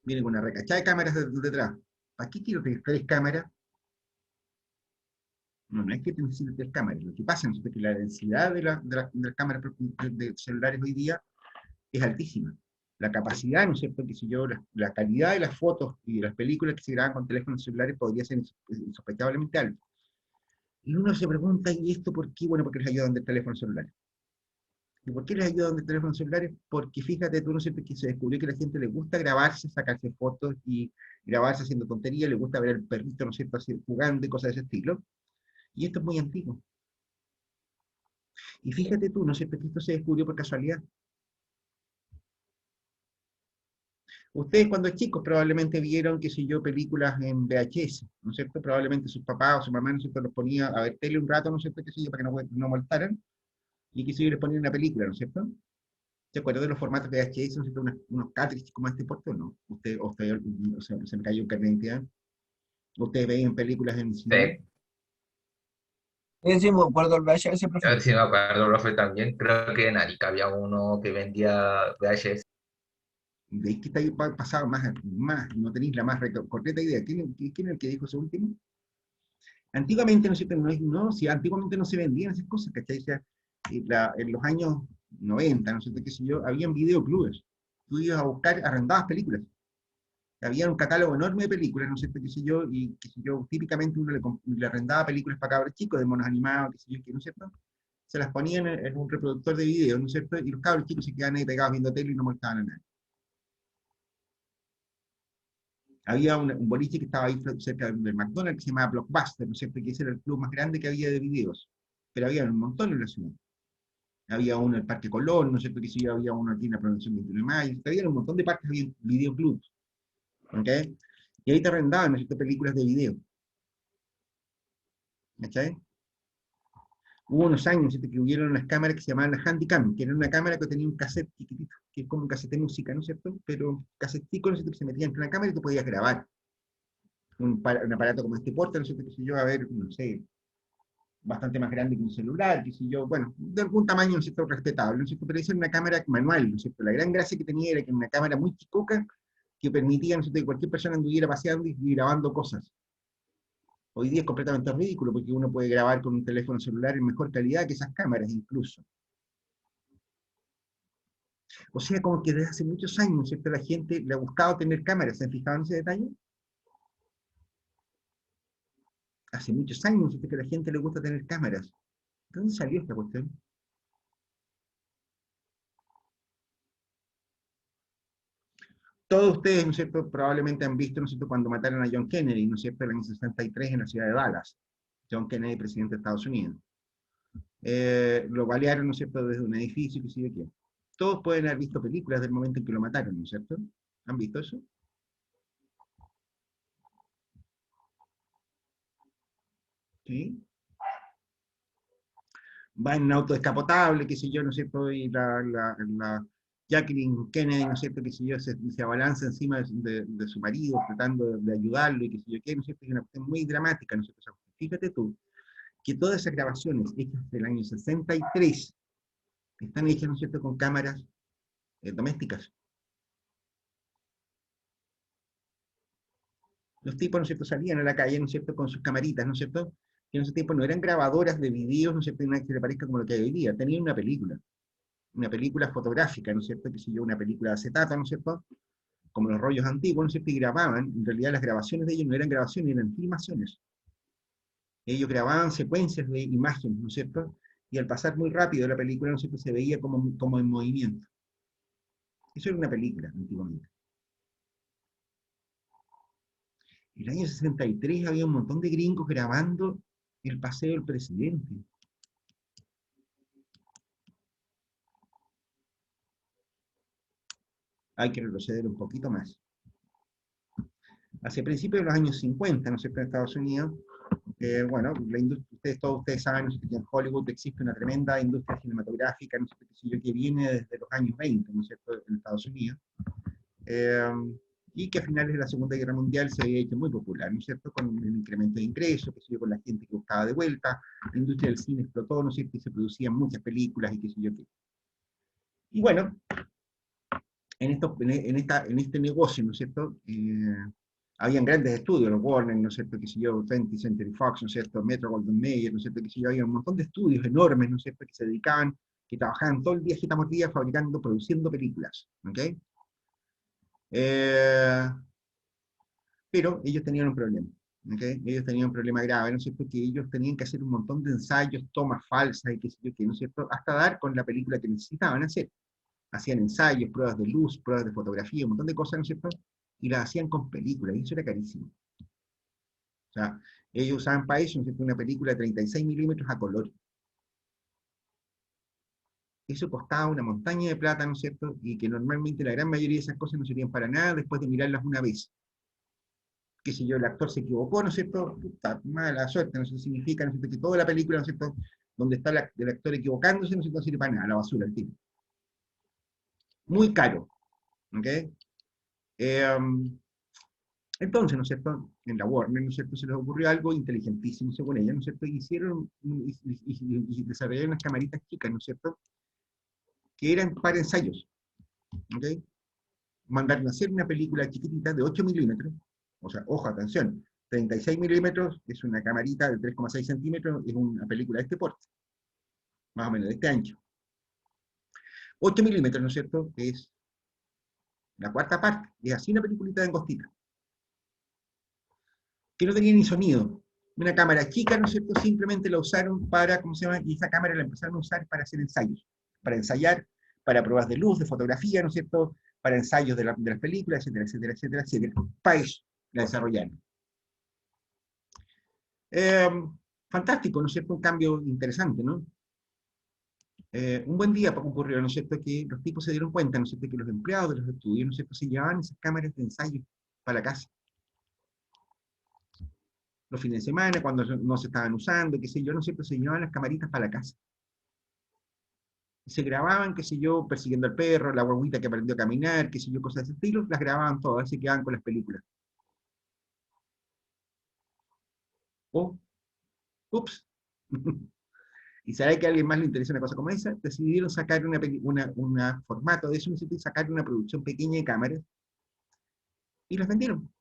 Vienen con una recachada de cámaras detrás. ¿Para qué quiero tener 3 cámaras? No, no es que te necesites 3 cámaras. Lo que pasa es que la densidad de las cámaras de celulares hoy día es altísima. La capacidad, ¿no es cierto?, que si yo, la calidad de las fotos y de las películas que se graban con teléfonos celulares podría ser insospechablemente alta. Y uno se pregunta, ¿y esto por qué? Bueno, porque les ayudan de teléfonos celulares. ¿Y por qué les ayudan de teléfonos celulares? Porque fíjate tú, ¿no es cierto?, que se descubrió que a la gente le gusta grabarse, sacarse fotos y grabarse haciendo tonterías, le gusta ver al perrito, ¿no es cierto?, así, jugando y cosas de ese estilo. Y esto es muy antiguo. Y fíjate tú, ¿no es cierto?, que esto se descubrió por casualidad. Ustedes cuando chicos probablemente vieron, qué sé yo, películas en VHS, ¿no es cierto? Probablemente sus papás o su mamá, ¿no es cierto?, los ponía a ver tele un rato, ¿no es cierto?, qué sé yo, para que no molestaran, y qué sé yo, les ponían una película, ¿no es cierto? ¿Se acuerdan de los formatos VHS, ¿no es cierto?, unos cartridges como este porte o no? Usted, o sea, se me cayó un carnet de identidad. ¿Ustedes veían películas en cine? Sí, Sí, me acuerdo del VHS, a profe. ver si me acuerdo, profe, también. Creo que en Arica había uno que vendía VHS. ¿Veis que está ahí pasado no tenéis la más correcta idea? ¿Quién es el que dijo eso último? Antiguamente, ¿no es cierto? Si antiguamente no se vendían esas cosas, ¿cachai? O sea, en los años 90, ¿no es cierto?, qué sé yo, habían videoclubes. Tú ibas a buscar, arrendabas películas. Había un catálogo enorme de películas, ¿no es cierto?, qué sé yo, y qué sé yo, típicamente uno le arrendaba películas para cabros chicos, de monos animados, qué sé yo, ¿no es cierto? Se las ponían en un reproductor de video, ¿no es cierto? Y los cabros chicos se quedaban ahí pegados viendo tele y no molestaban a nadie. Había un boliche que estaba ahí cerca del McDonald's que se llamaba Blockbuster, ¿no es cierto?, que ese era el club más grande que había de videos. Pero había un montón en la ciudad. Había uno en el Parque Colón, ¿no es cierto?, que sí, había uno aquí en la Provincia 21 de Mayo. Había un montón de parques, había videoclubs. ¿Ok? Y ahí te arrendaban, ¿no es cierto?, películas de video. ¿Ok? Hubo unos años, ¿no es cierto?, que hubieron unas cámaras que se llamaban las Handycam, que era una cámara que tenía un cassette chiquitito, que es como un cassette de música, ¿no es cierto? Pero cassettico, ¿no es cierto?, que se metía en la cámara y tú podías grabar. Un aparato como este porte, ¿no es cierto?, que sé yo, a ver, no sé, bastante más grande que un celular, qué sé yo, bueno, de algún tamaño, ¿no es cierto?, respetable, ¿no es cierto?, pero esa era una cámara manual, ¿no es cierto? La gran gracia que tenía era que era una cámara muy chicoca que permitía, ¿no es cierto?, que cualquier persona anduviera paseando y grabando cosas. Hoy día es completamente ridículo porque uno puede grabar con un teléfono celular en mejor calidad que esas cámaras incluso. O sea, como que desde hace muchos años, ¿no es cierto?, la gente le ha buscado tener cámaras, ¿se han fijado en ese detalle? Hace muchos años, ¿no es cierto?, que a la gente le gusta tener cámaras. ¿De dónde salió esta cuestión? Todos ustedes, ¿no es cierto?, probablemente han visto, ¿no es cierto?, cuando mataron a John Kennedy, ¿no es cierto?, en el año 63 en la ciudad de Dallas. John Kennedy, presidente de Estados Unidos. Lo balearon, ¿no es cierto?, desde un edificio, que sé yo qué. Todos pueden haber visto películas del momento en que lo mataron, ¿no es cierto? ¿Han visto eso? ¿Sí? Va en un auto descapotable, qué sé yo, ¿no es cierto? Y la Jacqueline Kennedy, ¿no es cierto?, qué sé yo, se abalanza encima de su marido, tratando de ayudarlo, y qué sé yo qué, ¿no es cierto? Es una cuestión muy dramática, ¿no es cierto? O sea, fíjate tú, que todas esas grabaciones hechas del año 63 están hechas, ¿no es cierto?, con cámaras domésticas. Los tipos, ¿no es cierto?, salían a la calle, ¿no es cierto?, con sus camaritas, ¿no es cierto?, que en ese tiempo no eran grabadoras de videos, ¿no es cierto?, que le parezca como lo que hay hoy día, tenían una película fotográfica, ¿no es cierto?, que si yo, una película de acetato, ¿no es cierto?, como los rollos antiguos, ¿no es cierto?, y grababan, en realidad las grabaciones de ellos no eran grabaciones, eran filmaciones. Ellos grababan secuencias de imágenes, ¿no es cierto?, y al pasar muy rápido la película, ¿no es cierto?, se veía como en movimiento. Eso era una película, antiguamente. En el año 63 había un montón de gringos grabando el paseo del presidente. Hay que retroceder un poquito más. Hacia principios de los años 50, ¿no es cierto?, en Estados Unidos, bueno, todos ustedes saben, ¿no es cierto?, que en Hollywood existe una tremenda industria cinematográfica, ¿no es cierto?, que viene desde los años 20, ¿no es cierto?, en Estados Unidos. y que a finales de la Segunda Guerra Mundial se había hecho muy popular, ¿no es cierto?, con el incremento de ingresos, qué sé yo, con la gente que buscaba de vuelta, la industria del cine explotó, ¿no es cierto?, y se producían muchas películas y qué sé yo qué. Y bueno, en este negocio, ¿no es cierto?, habían grandes estudios, los Warner, ¿no es cierto?, qué sé yo, 20th Century Fox, ¿no es cierto?, Metro Goldwyn Mayer, ¿no es cierto?, qué sé yo, había un montón de estudios enormes, ¿no es cierto?, que se dedicaban, que trabajaban todo el día, estamos días, fabricando, produciendo películas, ¿ok? Pero ellos tenían un problema, ¿ok? Ellos tenían un problema grave, ¿no es cierto?, que ellos tenían que hacer un montón de ensayos, tomas falsas y qué sé yo qué, ¿no es cierto?, hasta dar con la película que necesitaban hacer. Hacían ensayos, pruebas de luz, pruebas de fotografía, un montón de cosas, ¿no es cierto?, y las hacían con películas, y eso era carísimo. O sea, ellos usaban para eso, ¿no es cierto?, una película de 36 milímetros a color. Eso costaba una montaña de plata, ¿no es cierto?, y que normalmente la gran mayoría de esas cosas no servían para nada después de mirarlas una vez. Qué sé yo, el actor se equivocó, ¿no es cierto? Puta, mala suerte, no sé, significa, ¿no es cierto?, que toda la película, ¿no es cierto?, donde está el actor equivocándose, ¿no es cierto?, no sirve para nada, la basura, el tipo. Muy caro, ¿ok? Eh, entonces, ¿no es cierto?, en la Warner, ¿no es cierto?, se les ocurrió algo inteligentísimo, según ella, ¿no es cierto?, hicieron y desarrollaron unas camaritas chicas, ¿no es cierto?, que eran para ensayos, ¿ok? Mandaron a hacer una película chiquitita de 8 milímetros, o sea, ojo, atención, 36 milímetros es una camarita de 3,6 centímetros, es una película de este porte, más o menos de este ancho. 8 milímetros, ¿no es cierto?, es la cuarta parte, es así una peliculita de angostita, que no tenía ni sonido. Una cámara chica, ¿no es cierto?, simplemente la usaron para, ¿cómo se llama?, y esa cámara la empezaron a usar para hacer ensayos, para ensayar, para pruebas de luz, de fotografía, ¿no es cierto?, para ensayos de las películas, etcétera, etcétera, etcétera, etcétera. Para eso la desarrollaron. Eh, fantástico, ¿no es cierto?, un cambio interesante, ¿no? Un buen día ocurrió, ¿no es cierto?, que los tipos se dieron cuenta, ¿no es cierto?, que los empleados de los estudios, ¿no es cierto?, se llevaban esas cámaras de ensayo para la casa. Los fines de semana, cuando no se estaban usando, qué sé yo, ¿no es cierto?, se llevaban las camaritas para la casa. Y se grababan, qué sé yo, persiguiendo al perro, la guaguita que aprendió a caminar, qué sé yo, cosas de ese estilo, las grababan todas, se quedaban con las películas. Oh, ups. Y sabe que a alguien más le interesa una cosa como esa, decidieron sacar una formato de eso, ¿no es cierto?, y sacar una producción pequeña de cámaras, y las vendieron.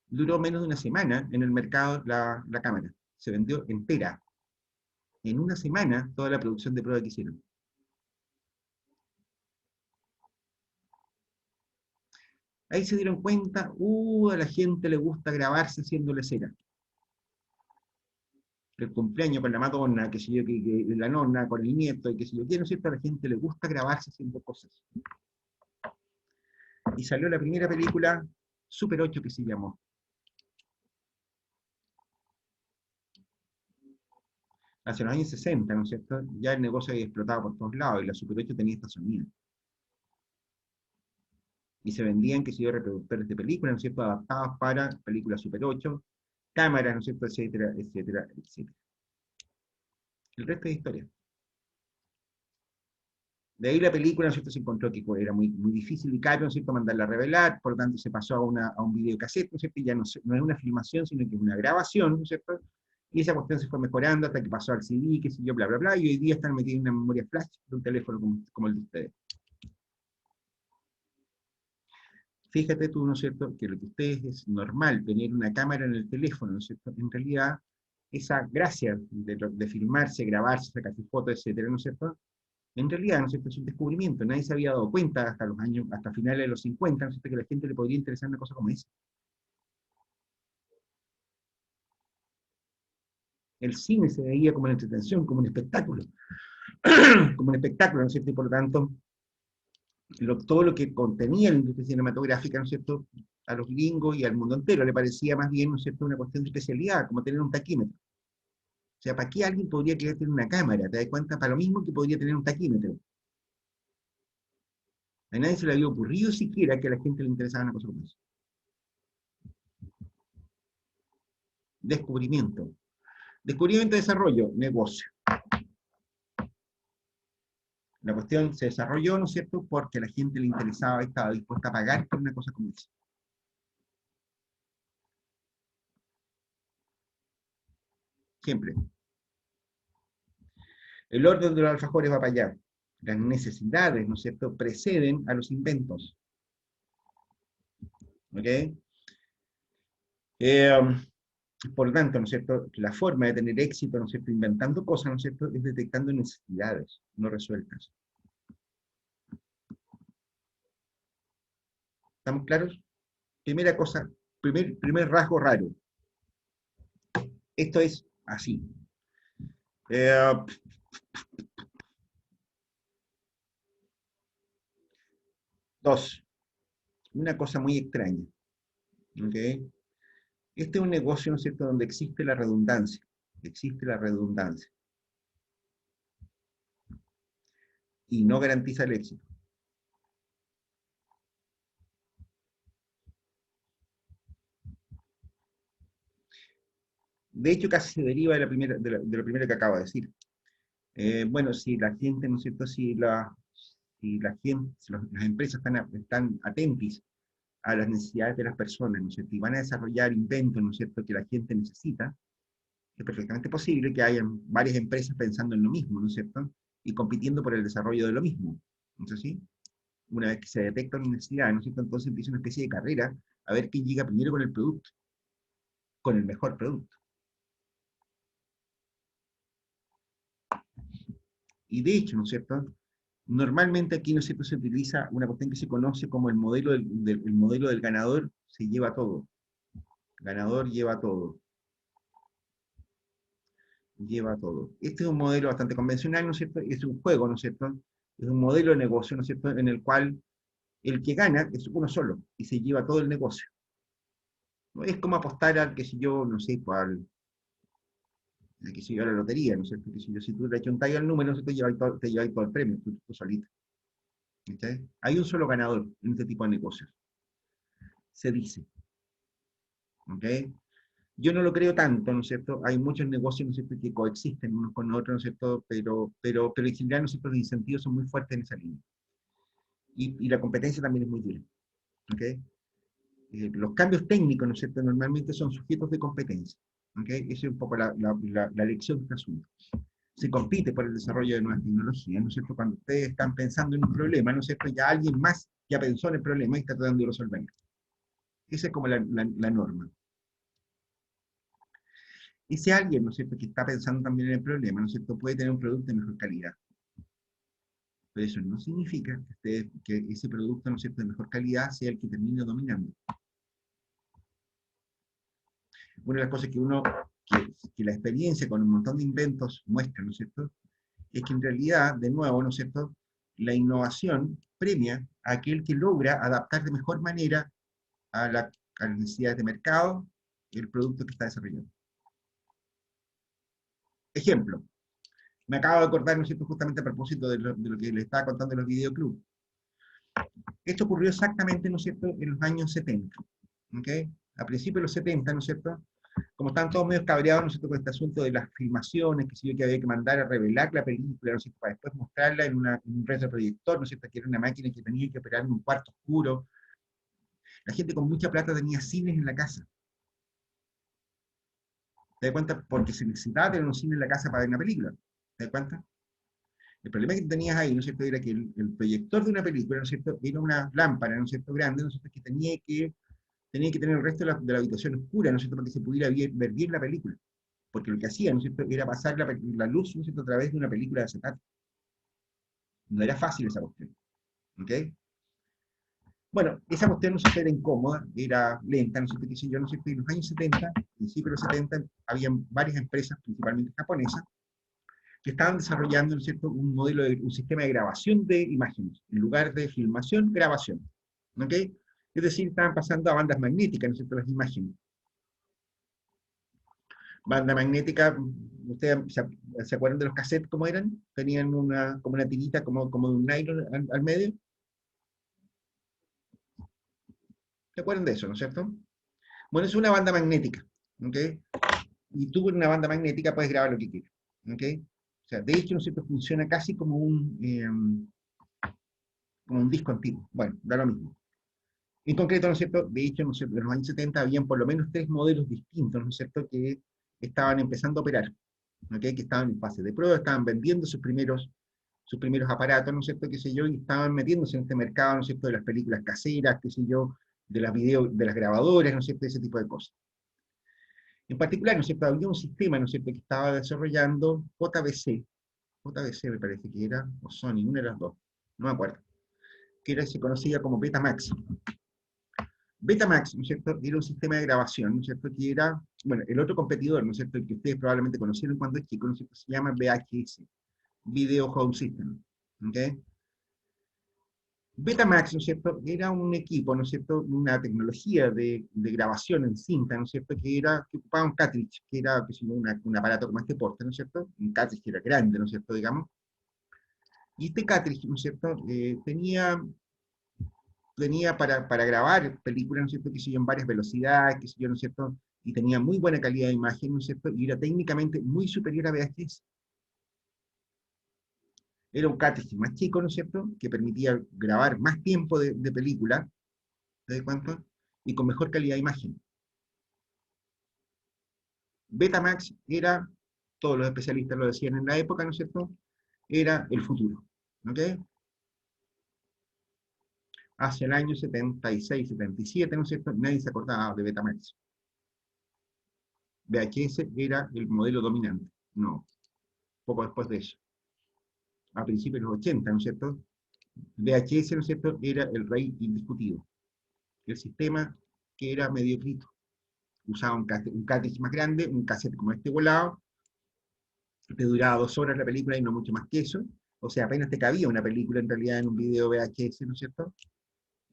Duró menos de una semana en el mercado la cámara. Se vendió entera. En una semana, toda la producción de prueba que hicieron. Ahí se dieron cuenta, a la gente le gusta grabarse haciéndole cera. El cumpleaños con la Madonna, que sé yo, que la nonna con el nieto, y que sé yo, ¿no es cierto? A la gente le gusta grabarse haciendo cosas. Y salió la primera película, Super 8, que se llamó. Hacia los años 60, ¿no es cierto? Ya el negocio había explotado por todos lados, y la Super 8 tenía esta sonido. Y se vendían, que se yo, reproductores de películas, ¿no es cierto?, adaptados para películas Super 8, cámaras, ¿no es cierto?, etcétera, etcétera, etcétera. El resto es historia. De ahí la película, ¿no es cierto?, se encontró que era muy, muy difícil y caro, ¿no es cierto?, mandarla a revelar, por lo tanto se pasó a un videocassette, ¿no es cierto?, y ya no es una filmación, sino que es una grabación, ¿no es cierto?, y esa cuestión se fue mejorando hasta que pasó al CD, qué sé yo, bla, bla, bla, y hoy día están metidos en una memoria flash de un teléfono como el de ustedes. Fíjate tú, ¿no es cierto?, que lo que ustedes es normal, tener una cámara en el teléfono, ¿no es cierto?, en realidad, esa gracia de filmarse, grabarse, sacarse fotos, etcétera, ¿no es cierto?, en realidad, ¿no es cierto?, es un descubrimiento, nadie se había dado cuenta hasta los años, hasta finales de los 50, ¿no es cierto?, que a la gente le podría interesar una cosa como esa. El cine se veía como una entretención, como un espectáculo, como un espectáculo, ¿no es cierto?, y por lo tanto, todo lo que contenía la industria cinematográfica, ¿no es cierto?, a los gringos y al mundo entero le parecía más bien, ¿no es cierto?, una cuestión de especialidad, como tener un taquímetro. O sea, ¿para qué alguien podría querer tener una cámara? ¿Te das cuenta? Para lo mismo que podría tener un taquímetro. A nadie se le había ocurrido siquiera que a la gente le interesaba una cosa como eso. Descubrimiento. Descubrimiento de desarrollo, negocio. La cuestión se desarrolló, ¿no es cierto?, porque a la gente le interesaba y estaba dispuesta a pagar por una cosa como esa. Siempre. El orden de los alfajores va para allá. Las necesidades, ¿no es cierto?, preceden a los inventos. ¿Ok? Por lo tanto, ¿no es cierto?, la forma de tener éxito, ¿no es cierto?, inventando cosas, ¿no es cierto?, es detectando necesidades no resueltas. ¿Estamos claros? Primera cosa, primer rasgo raro. Esto es así. Dos, una cosa muy extraña. ¿Ok? Este es un negocio, ¿no es cierto?, donde existe la redundancia. Existe la redundancia. Y no garantiza el éxito. De hecho, casi se deriva de lo primero que acabo de decir. Bueno, si la gente, ¿no es cierto?, si la gente, si las empresas están atentas a las necesidades de las personas, ¿no es cierto?, y van a desarrollar inventos, ¿no es cierto?, que la gente necesita, es perfectamente posible que hayan varias empresas pensando en lo mismo, ¿no es cierto?, y compitiendo por el desarrollo de lo mismo. ¿No es así? Una vez que se detecta una necesidad, ¿no es cierto?, entonces empieza una especie de carrera a ver quién llega primero con el producto, con el mejor producto. Y de hecho, ¿no es cierto?, normalmente aquí, ¿no es cierto?, se utiliza una cuestión que se conoce como el modelo el modelo del ganador se lleva todo. Ganador lleva todo. Lleva todo. Este es un modelo bastante convencional, ¿no es cierto? Es un juego, ¿no es cierto? Es un modelo de negocio, ¿no es cierto?, en el cual el que gana es uno solo y se lleva todo el negocio. ¿No? Es como apostar al que si yo, no sé, pues, que si yo a la lotería, ¿no es cierto? Que si tú le echas al número, ¿no es cierto?, te lleváis todo el premio, tú solito. ¿Okay? Hay un solo ganador en este tipo de negocios. Se dice. ¿Ok? Yo no lo creo tanto, ¿no es cierto? Hay muchos negocios, ¿no es cierto?, que coexisten unos con otros, ¿no es cierto? Pero en general, ¿no es cierto?, los incentivos son muy fuertes en esa línea. Y la competencia también es muy dura. ¿Ok? Los cambios técnicos, ¿no es cierto?, normalmente son sujetos de competencia. ¿Ok? Esa es un poco la lección de este asunto. Se compite por el desarrollo de nuevas tecnologías, ¿no es cierto? Cuando ustedes están pensando en un problema, ¿no es cierto?, ya alguien más ya pensó en el problema y está tratando de resolverlo. Esa es como la norma. Ese alguien, ¿no es cierto?, que está pensando también en el problema, ¿no es cierto?, puede tener un producto de mejor calidad. Pero eso no significa que ese producto, ¿no es cierto?, de mejor calidad sea el que termine dominando. Una de las cosas que la experiencia con un montón de inventos muestra, ¿no es cierto?, es que en realidad, de nuevo, ¿no es cierto?, la innovación premia a aquel que logra adaptar de mejor manera a las necesidades de mercado el producto que está desarrollando. Ejemplo, me acabo de acordar, ¿no es cierto?, justamente a propósito de lo que le estaba contando en los videoclubs. Esto ocurrió exactamente, ¿no es cierto?, en los años 70. ¿Ok? A principios de los 70, ¿no es cierto?, como estaban todos medio cabreados, ¿no es cierto?, con este asunto de las filmaciones, que había que mandar a revelar la película, ¿no es cierto?, para después mostrarla en un retroproyector, ¿no es cierto?, que era una máquina que tenía que operar en un cuarto oscuro. La gente con mucha plata tenía cines en la casa. ¿Te das cuenta? Porque se necesitaba tener un cine en la casa para ver una película. ¿Te das cuenta? El problema que tenías ahí, ¿no es cierto?, era que el proyector de una película, ¿no es cierto?, era una lámpara, ¿no es cierto?, grande, ¿no es cierto?, que tenía que tener el resto de la habitación oscura, ¿no es cierto?, para que se pudiera ver bien la película. Porque lo que hacía, ¿no es cierto?, era pasar la luz, ¿no es cierto?, a través de una película de acetato. No era fácil esa cuestión. ¿Ok? Bueno, esa cuestión, no sé si era incómoda, era lenta, no sé qué sé yo, no sé qué. En los años 70, principios de los 70, habían varias empresas, principalmente japonesas, que estaban desarrollando, ¿no es cierto?, un sistema de grabación de imágenes, en lugar de filmación, grabación. ¿Ok? Es decir, estaban pasando a bandas magnéticas, ¿no es cierto?, las imágenes. Banda magnética, ¿ustedes se acuerdan de los cassettes cómo eran? Tenían como una tirita, como de un nylon al medio. ¿Se acuerdan de eso, no es cierto? Bueno, es una banda magnética, ¿ok? Y tú con una banda magnética puedes grabar lo que quieras, ¿ok? sea, de hecho, ¿no es cierto?, funciona casi como un disco antiguo. Bueno, da lo mismo. En concreto, ¿no es cierto?, de hecho, ¿no es cierto?, en los años 70 habían por lo menos 3 modelos distintos, ¿no es cierto?, que estaban empezando a operar, ¿ok?, que estaban en fase de prueba, estaban vendiendo sus primeros aparatos, ¿no es cierto?, qué sé yo, y estaban metiéndose en este mercado, ¿no es cierto?, de las películas caseras, qué sé yo, de las grabadoras, ¿no es cierto?, ese tipo de cosas. En particular, ¿no es cierto?, había un sistema, ¿no es cierto?, que estaba desarrollando JVC me parece que era, o Sony, una de las dos, no me acuerdo, se conocía como Betamax. Betamax, ¿no es cierto?, era un sistema de grabación, ¿no es cierto?, que era, bueno, el otro competidor, ¿no es cierto?, el que ustedes probablemente conocieron cuando es chico, ¿no es cierto?, se llama VHS, Video Home System, ¿ok? Betamax, ¿no es cierto?, era un equipo, ¿no es cierto?, una tecnología de grabación en cinta, ¿no es cierto?, que ocupaba un cartridge, que era, qué sé yo, un aparato como este porte, ¿no es cierto?, un cartridge que era grande, ¿no es cierto?, digamos, y este cartridge, ¿no es cierto?, tenía para grabar películas, ¿no es cierto?, que se en varias velocidades, que sé yo, ¿no es cierto?, y tenía muy buena calidad de imagen, ¿no es cierto?, y era técnicamente muy superior a VHS. Era un cartridge más chico, ¿no es cierto?, que permitía grabar más tiempo de película, ¿te das cuenta?, y con mejor calidad de imagen. Betamax era, todos los especialistas lo decían en la época, ¿no es cierto?, era el futuro, ¿ok? Hacia el año 76, 77, ¿no es cierto?, nadie se acordaba de Betamax. VHS era el modelo dominante, no, poco después de eso, a principios de los 80, ¿no es cierto?, VHS, ¿no es cierto?, era el rey indiscutido, el sistema que era mediocrito, usaba un cartridge más grande, un cassette como este volado, te duraba 2 horas la película y no mucho más que eso, o sea, apenas te cabía una película en realidad en un video VHS, ¿no es cierto?,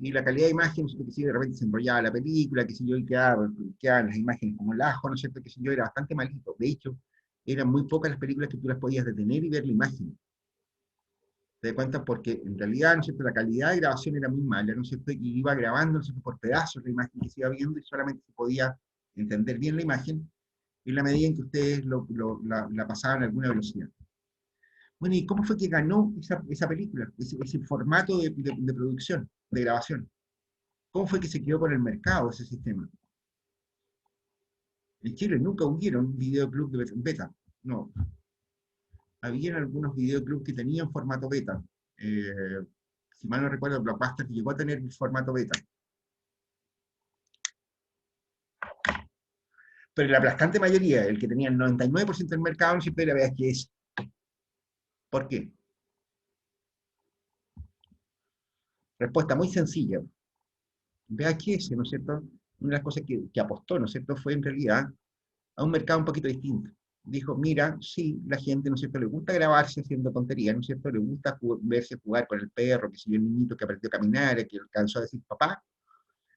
y la calidad de imagen, ¿no es cierto?, que si de repente se enrollaba la película, que si yo, y quedaban las imágenes como el ajo, ¿no es cierto?, que si yo, era bastante malito, de hecho, eran muy pocas las películas que tú las podías detener y ver la imagen. ¿Te das cuenta? Porque en realidad, ¿no es cierto?, la calidad de grabación era muy mala, ¿no es cierto?, y iba grabando, ¿no es cierto?, por pedazos la imagen que se iba viendo y solamente se podía entender bien la imagen en la medida en que ustedes la pasaban a alguna velocidad. Bueno, ¿y cómo fue que ganó esa película, ese formato de producción, de grabación? ¿Cómo fue que se quedó con el mercado ese sistema? En Chile nunca hubieron videoclub de beta, no. Habían algunos videoclubs que tenían formato beta. Si mal no recuerdo, Blockbuster que llegó a tener el formato beta. Pero la aplastante mayoría, el que tenía el 99% del mercado, no siempre era VHS. ¿Por qué? Respuesta muy sencilla. VHS, ¿no es cierto? Una de las cosas que apostó, ¿no es cierto?, fue en realidad a un mercado un poquito distinto. Dijo, mira, sí, la gente, ¿no es cierto?, le gusta grabarse haciendo tonterías, ¿no es cierto?, le gusta verse jugar con el perro, que si el niñito que aprendió a caminar, que alcanzó a decir papá,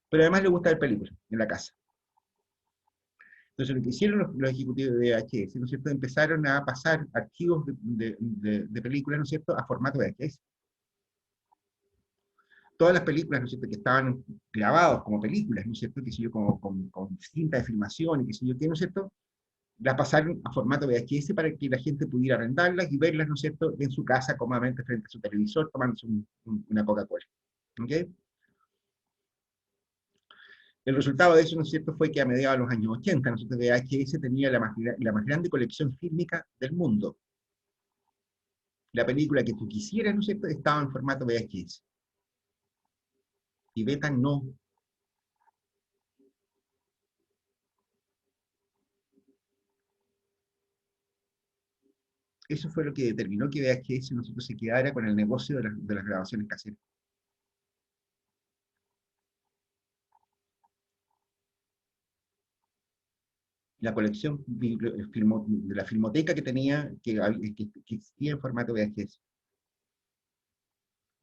pero además le gusta ver películas en la casa. Entonces lo que hicieron los ejecutivos de VHS, ¿no es cierto?, empezaron a pasar archivos de películas, ¿no es cierto?, a formato VHS. Todas las películas, ¿no es cierto?, que estaban grabadas como películas, ¿no es cierto?, que sé yo, con cinta de filmación y que sé yo qué, ¿no es cierto?, las pasaron a formato VHS para que la gente pudiera arrendarlas y verlas, ¿no es cierto?, en su casa, cómodamente frente a su televisor, tomándose una Coca-Cola. ¿Ok? El resultado de eso, ¿no es cierto?, fue que a mediados de los años 80, ¿no es cierto?, VHS tenía la más grande colección fílmica del mundo. La película que tú quisieras, ¿no es cierto?, estaba en formato VHS. Y beta no. Eso fue lo que determinó que VHS, ¿no es cierto?, se quedara con el negocio de las grabaciones caseras. La colección de la filmoteca que tenía, que existía en formato VHS.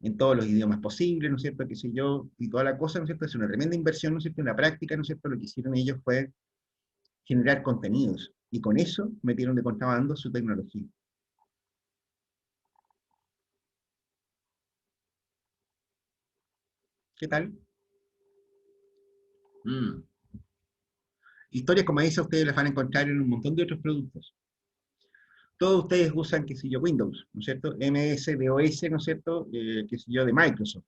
En todos los idiomas posibles, ¿no es cierto?, qué sé yo, y toda la cosa, ¿no es cierto?, es una tremenda inversión, ¿no es cierto?, en la práctica, ¿no es cierto?, lo que hicieron ellos fue generar contenidos, y con eso metieron de contrabando su tecnología. ¿Qué tal? Mm. Historias como esa ustedes las van a encontrar en un montón de otros productos. Todos ustedes usan, qué sé yo, Windows, ¿no es cierto? MS, DOS, ¿no es cierto? Qué sé yo, de Microsoft.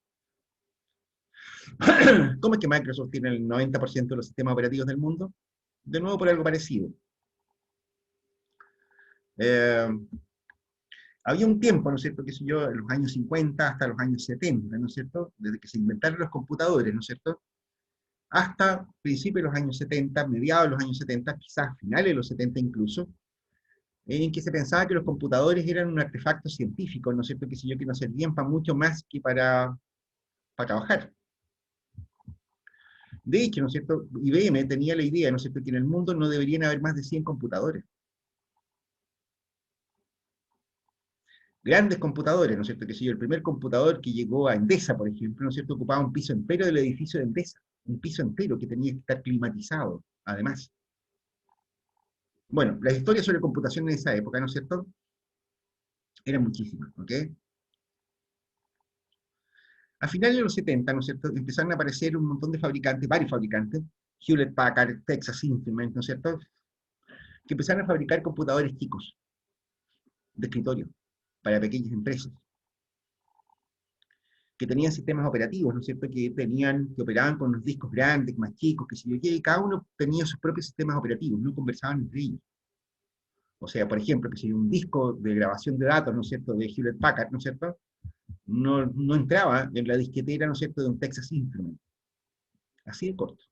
¿Cómo es que Microsoft tiene el 90% de los sistemas operativos del mundo? De nuevo por algo parecido. Eh, Había un tiempo, ¿no es cierto?, qué sé yo, en los años 50 hasta los años 70, ¿no es cierto?, desde que se inventaron los computadores, ¿no es cierto?, hasta principios de los años 70, mediados de los años 70, quizás finales de los 70 incluso, en que se pensaba que los computadores eran un artefacto científico, ¿no es cierto?, qué sé yo, que no servían para mucho más que para trabajar. De hecho, ¿no es cierto?, IBM tenía la idea, ¿no es cierto?, que en el mundo no deberían haber más de 100 computadores. Grandes computadores, ¿no es cierto? Que si yo, el primer computador que llegó a Endesa, por ejemplo, ¿no es cierto? Ocupaba un piso entero del edificio de Endesa, un piso entero que tenía que estar climatizado, además. Bueno, las historias sobre computación en esa época, ¿no es cierto? Eran muchísimas, ¿ok? A finales de los 70, ¿no es cierto? Empezaron a aparecer un montón de fabricantes, varios fabricantes, Hewlett Packard, Texas Instruments, ¿no es cierto? Que empezaron a fabricar computadores chicos, de escritorio, para pequeñas empresas, que tenían sistemas operativos, ¿no es cierto?, que operaban con unos discos grandes, más chicos, que si yo qué, y cada uno tenía sus propios sistemas operativos, no conversaban entre ellos. O sea, por ejemplo, que si un disco de grabación de datos, ¿no es cierto?, de Hewlett Packard, ¿no es cierto?, no entraba en la disquetera, ¿no es cierto?, de un Texas Instruments. Así de corto.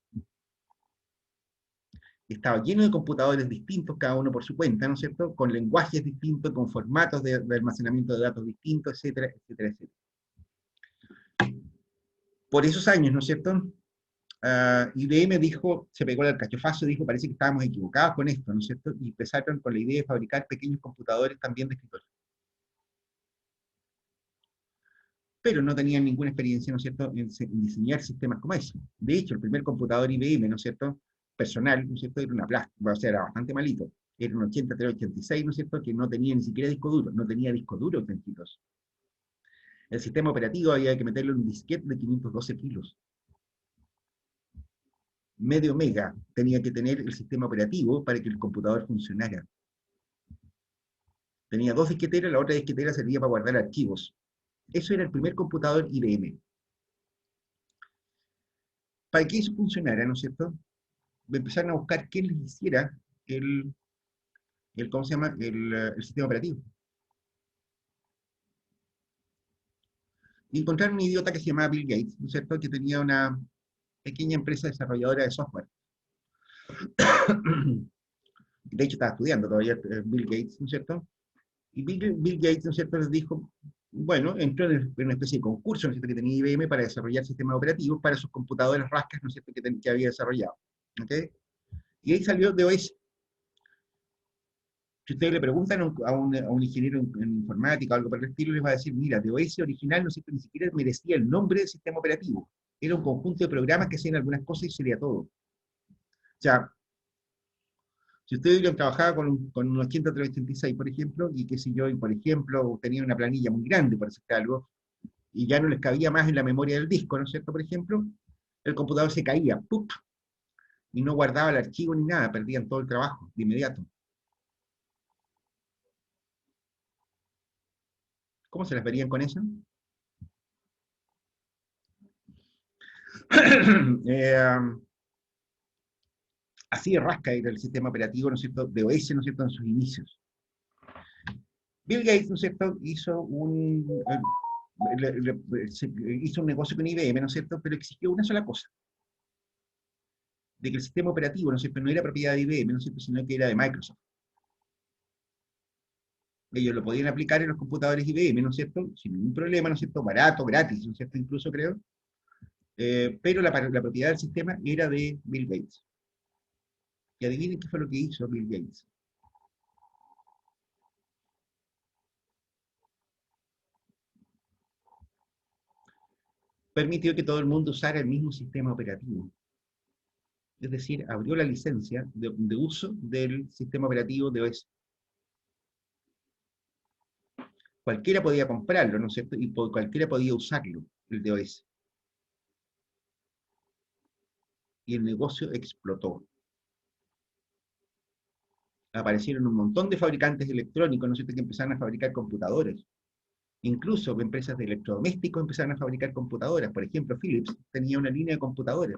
Estaba lleno de computadores distintos, cada uno por su cuenta, ¿no es cierto?, con lenguajes distintos, con formatos de almacenamiento de datos distintos, etcétera, etcétera, etcétera. Por esos años, ¿no es cierto?, IBM dijo, se pegó el cachofazo y dijo, parece que estábamos equivocados con esto, ¿no es cierto? Y empezaron con la idea de fabricar pequeños computadores también de escritorio. Pero no tenían ninguna experiencia, ¿no es cierto?, en diseñar sistemas como ese. De hecho, el primer computador IBM, ¿no es cierto?, personal, ¿no es cierto?, era una plástica, o sea, era bastante malito. Era un 8386, ¿no es cierto?, que no tenía ni siquiera disco duro, no tenía disco duro autentitos. El sistema operativo había que meterlo en un disquete de 512 kilos. Medio mega tenía que tener el sistema operativo para que el computador funcionara. Tenía dos disqueteras, la otra disquetera servía para guardar archivos. Eso era el primer computador IBM. Para que eso funcionara, ¿no es cierto?, empezaron a buscar quién les hiciera ¿cómo se llama?, el sistema operativo. Y encontraron un idiota que se llamaba Bill Gates, ¿no es cierto?, que tenía una pequeña empresa desarrolladora de software. De hecho, estaba estudiando todavía Bill Gates, ¿no es cierto? Y Bill Gates, ¿no es cierto?, les dijo, bueno, entró en una especie de concurso, ¿no es cierto?, que tenía IBM para desarrollar sistemas operativos para sus computadoras rascas, ¿no es cierto?, que había desarrollado. ¿Ok? Y ahí salió DOS. Si ustedes le preguntan a un ingeniero en informática o algo por el estilo, les va a decir, mira, DOS original, ¿no es cierto?, ni siquiera merecía el nombre de sistema operativo. Era un conjunto de programas que hacían algunas cosas y sería todo. O sea, si ustedes trabajaba con un 8386, por ejemplo, y qué sé yo, y por ejemplo, tenía una planilla muy grande, por decirte algo, y ya no les cabía más en la memoria del disco, ¿no es cierto?, por ejemplo, el computador se caía, ¡pup!, y no guardaba el archivo ni nada, perdían todo el trabajo de inmediato. ¿Cómo se las verían con eso? Así de rasca era el sistema operativo, ¿no es cierto?, de OS, ¿no es cierto?, en sus inicios. Bill Gates, ¿no es cierto?, hizo un negocio con IBM, ¿no es cierto?, pero exigió una sola cosa, de que el sistema operativo, ¿no es cierto?, no era propiedad de IBM, ¿no es cierto?, sino que era de Microsoft. Ellos lo podían aplicar en los computadores IBM, ¿no es cierto?, sin ningún problema, ¿no es cierto?, barato, gratis, ¿no es cierto?, incluso creo, pero la propiedad del sistema era de Bill Gates. Y adivinen qué fue lo que hizo Bill Gates. Permitió que todo el mundo usara el mismo sistema operativo. Es decir, abrió la licencia de uso del sistema operativo de OS. Cualquiera podía comprarlo, ¿no es cierto?, y cualquiera podía usarlo, el de OS. Y el negocio explotó. Aparecieron un montón de fabricantes electrónicos, ¿no es cierto?, que empezaron a fabricar computadores. Incluso empresas de electrodomésticos empezaron a fabricar computadoras. Por ejemplo, Philips tenía una línea de computadores,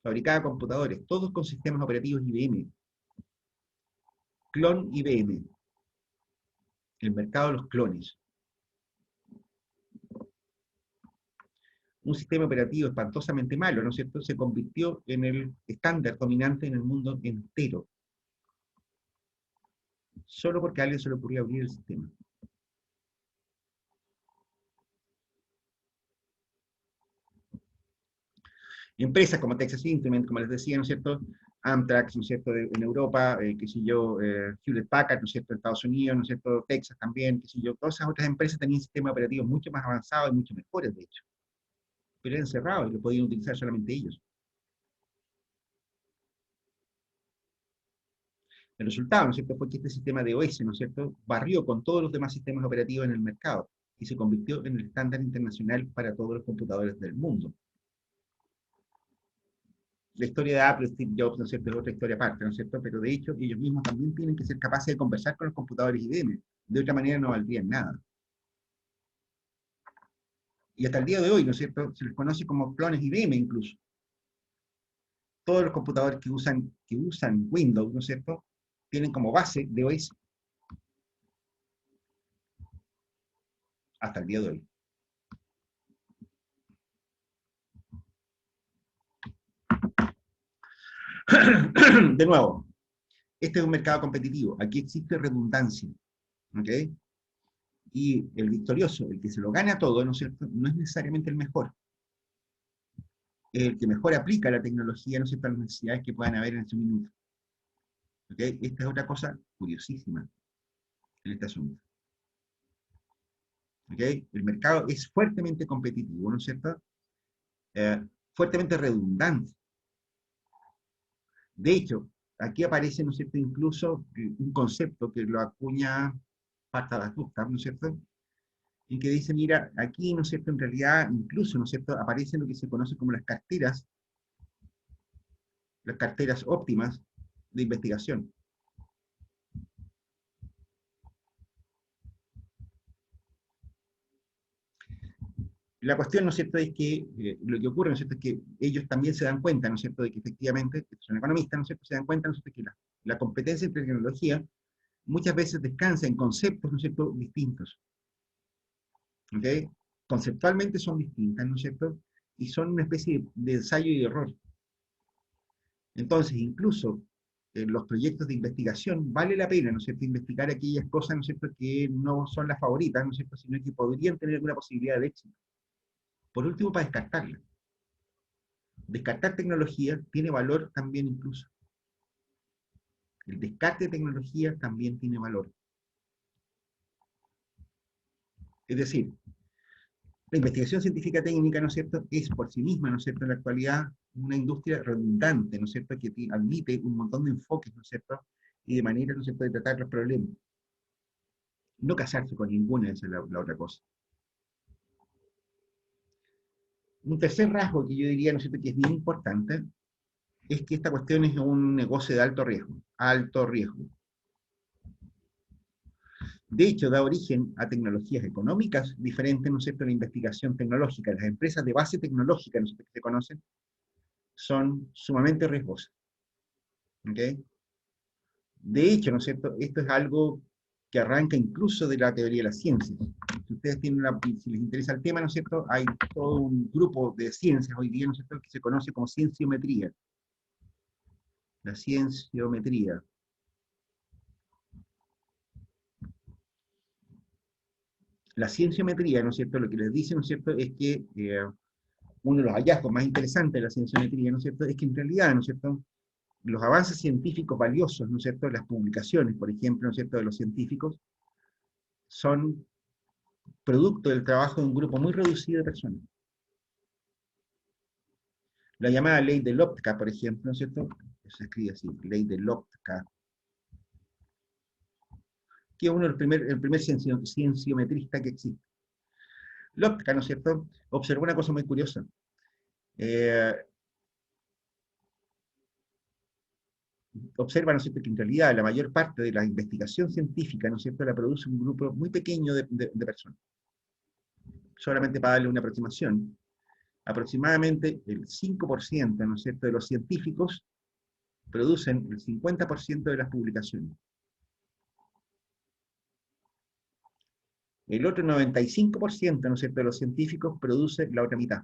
fabricaba computadores, todos con sistemas operativos IBM. Clon IBM, el mercado de los clones. Un sistema operativo espantosamente malo, ¿no es cierto?, se convirtió en el estándar dominante en el mundo entero. Solo porque a alguien se le ocurrió abrir el sistema. Empresas como Texas Instruments, como les decía, ¿no es cierto?, Amtrak, ¿no es cierto?, en Europa, qué sé yo, Hewlett Packard, ¿no es cierto?, en Estados Unidos, ¿no es cierto?, Texas también, qué sé yo, todas esas otras empresas tenían sistemas operativos mucho más avanzados y mucho mejores, de hecho. Pero eran cerrados y lo podían utilizar solamente ellos. El resultado, ¿no es cierto?, fue que este sistema de OS, ¿no es cierto?, barrió con todos los demás sistemas operativos en el mercado y se convirtió en el estándar internacional para todos los computadores del mundo. La historia de Apple, Steve Jobs, ¿no es cierto?, es otra historia aparte, ¿no es cierto?, pero de hecho ellos mismos también tienen que ser capaces de conversar con los computadores IBM, de otra manera no valdrían nada. Y hasta el día de hoy, ¿no es cierto?, se les conoce como clones IBM incluso. Todos los computadores que usan Windows, ¿no es cierto?, tienen como base de OS. Hasta el día de hoy. De nuevo, este es un mercado competitivo. Aquí existe redundancia. ¿Ok? Y el victorioso, el que se lo gana todo, ¿no es cierto?, no es necesariamente el mejor. El que mejor aplica la tecnología, ¿no es cierto?, a las necesidades que puedan haber en ese minuto. ¿Ok? Esta es otra cosa curiosísima en este asunto. ¿Ok? El mercado es fuertemente competitivo, ¿no es cierto? Fuertemente redundante. De hecho, aquí aparece, ¿no es cierto?, incluso un concepto que lo acuña Patadakupta, ¿no es cierto?, en que dice, mira, aquí, ¿no es cierto?, en realidad, incluso, ¿no es cierto?, aparecen lo que se conoce como las carteras óptimas de investigación. La cuestión, ¿no es cierto?, es que lo que ocurre, ¿no es cierto?, es que ellos también se dan cuenta, ¿no es cierto?, de que efectivamente, son economistas, ¿no es cierto?, se dan cuenta, ¿no es cierto?, que la competencia entre tecnología muchas veces descansa en conceptos, ¿no es cierto?, distintos. ¿Ok? Conceptualmente son distintas, ¿no es cierto?, y son una especie de ensayo y error. Entonces, incluso en los proyectos de investigación vale la pena, ¿no es cierto?, investigar aquellas cosas, ¿no es cierto?, que no son las favoritas, ¿no es cierto?, sino que podrían tener alguna posibilidad de éxito. Por último, para descartarla. Descartar tecnología tiene valor también incluso. El descarte de tecnología también tiene valor. Es decir, la investigación científica técnica, ¿no es cierto?, es por sí misma, ¿no es cierto?, en la actualidad una industria redundante, ¿no es cierto?, que admite un montón de enfoques, ¿no es cierto?, y de maneras, ¿no es cierto?, de tratar los problemas. No casarse con ninguna, esa es la otra cosa. Un tercer rasgo que yo diría, ¿no es cierto?, que es bien importante, es que esta cuestión es un negocio de alto riesgo. Alto riesgo. De hecho, da origen a tecnologías económicas diferentes, ¿no es cierto?, en la investigación tecnológica. Las empresas de base tecnológica, ¿no es cierto?, que se conocen, son sumamente riesgosas. ¿Ok? De hecho, ¿no es cierto?, esto es algo que arranca incluso de la teoría de las ciencias. Si ustedes tienen si les interesa el tema, ¿no es cierto?, hay todo un grupo de ciencias hoy día, ¿no es cierto?, que se conoce como cienciometría. La cienciometría. La cienciometría, ¿no es cierto?, lo que les dice, ¿no es cierto?, es que uno de los hallazgos más interesantes de la cienciometría, ¿no es cierto?, es que en realidad, ¿no es cierto?, los avances científicos valiosos, ¿no es cierto?, las publicaciones, por ejemplo, ¿no es cierto?, de los científicos, son producto del trabajo de un grupo muy reducido de personas. La llamada ley de Lotka, por ejemplo, ¿no es cierto?, se escribe así, ley de Lotka, que es el primer cienciometrista que existe. Lotka, ¿no es cierto?, observó una cosa muy curiosa. observa, ¿no es cierto?, que en realidad la mayor parte de la investigación científica, ¿no es cierto?, la produce un grupo muy pequeño de personas. Solamente para darle una aproximación, aproximadamente el 5%, ¿no es cierto?, de los científicos producen el 50% de las publicaciones. El otro 95%, ¿no es cierto?, de los científicos produce la otra mitad.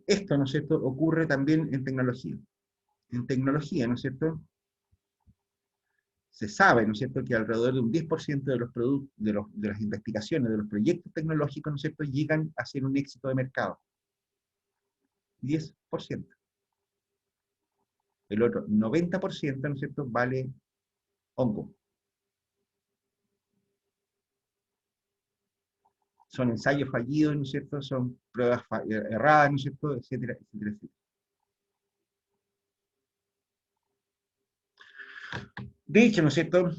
Esto, ¿no es cierto?, ocurre también en tecnología. En tecnología, ¿no es cierto?, se sabe, ¿no es cierto?, que alrededor de un 10% de los productos, de las investigaciones, de los proyectos tecnológicos, ¿no es cierto?, llegan a ser un éxito de mercado. 10%. El otro 90%, ¿no es cierto?, vale hongo. Son ensayos fallidos, ¿no es cierto?, son pruebas erradas, ¿no es cierto?, etcétera, etcétera, etcétera. De hecho, ¿no es cierto?,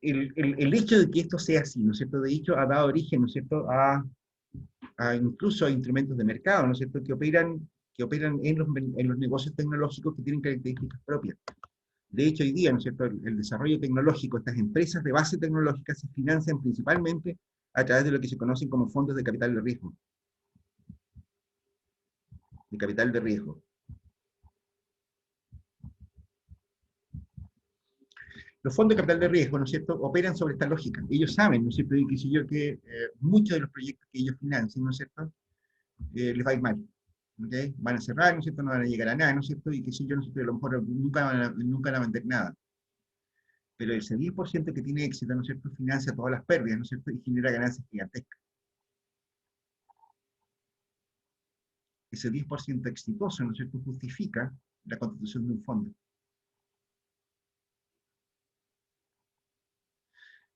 el hecho de que esto sea así, ¿no es cierto?, de hecho ha dado origen, ¿no es cierto?, incluso a instrumentos de mercado, ¿no es cierto?, que operan en los negocios tecnológicos que tienen características propias. De hecho, hoy día, ¿no es cierto?, el desarrollo tecnológico, estas empresas de base tecnológica se financian principalmente a través de lo que se conocen como fondos de capital de riesgo. De capital de riesgo. Los fondos de capital de riesgo, ¿no es cierto?, operan sobre esta lógica. Ellos saben, ¿no es cierto?, que muchos de los proyectos que ellos financian, ¿no es cierto?, les va a ir mal. ¿Okay? Van a cerrar, ¿no es cierto?, no van a llegar a nada, ¿no es cierto?, y qué sé yo, ¿no es cierto?, a lo mejor nunca van a vender nada. Pero ese 10% que tiene éxito, ¿no es cierto?, financia todas las pérdidas, ¿no es cierto?, y genera ganancias gigantescas. Ese 10% exitoso, ¿no es cierto?, justifica la constitución de un fondo.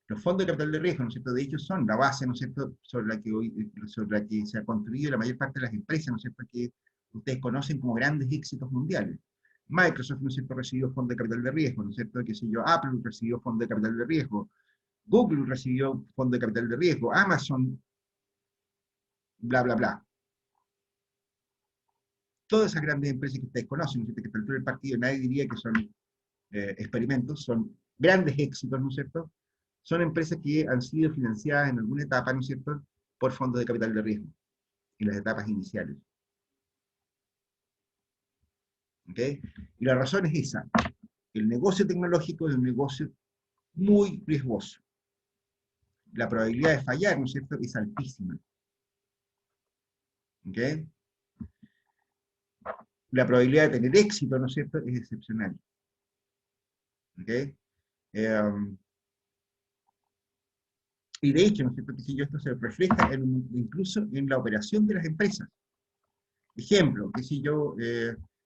Los fondos de capital de riesgo, ¿no es cierto?, de hecho son la base, ¿no es cierto?, sobre la que se ha construido la mayor parte de las empresas, ¿no es cierto?, que ustedes conocen como grandes éxitos mundiales. Microsoft, ¿no es cierto?, recibió fondo de capital de riesgo, ¿no es cierto?, qué sé yo, Apple recibió fondo de capital de riesgo, Google recibió fondo de capital de riesgo, Amazon, bla, bla, bla. Todas esas grandes empresas que ustedes conocen, ¿no es cierto?, que a esta altura del partido nadie diría que son experimentos, son grandes éxitos, ¿no es cierto?, son empresas que han sido financiadas en alguna etapa, ¿no es cierto?, por fondos de capital de riesgo, en las etapas iniciales. ¿Ok? Y la razón es esa. El negocio tecnológico es un negocio muy riesgoso. La probabilidad de fallar, ¿no es cierto?, es altísima. ¿Ok? La probabilidad de tener éxito, ¿no es cierto?, es excepcional. ¿Ok? Y de hecho, ¿no es cierto?, que si yo, esto se refleja incluso en la operación de las empresas. Ejemplo, que si yo,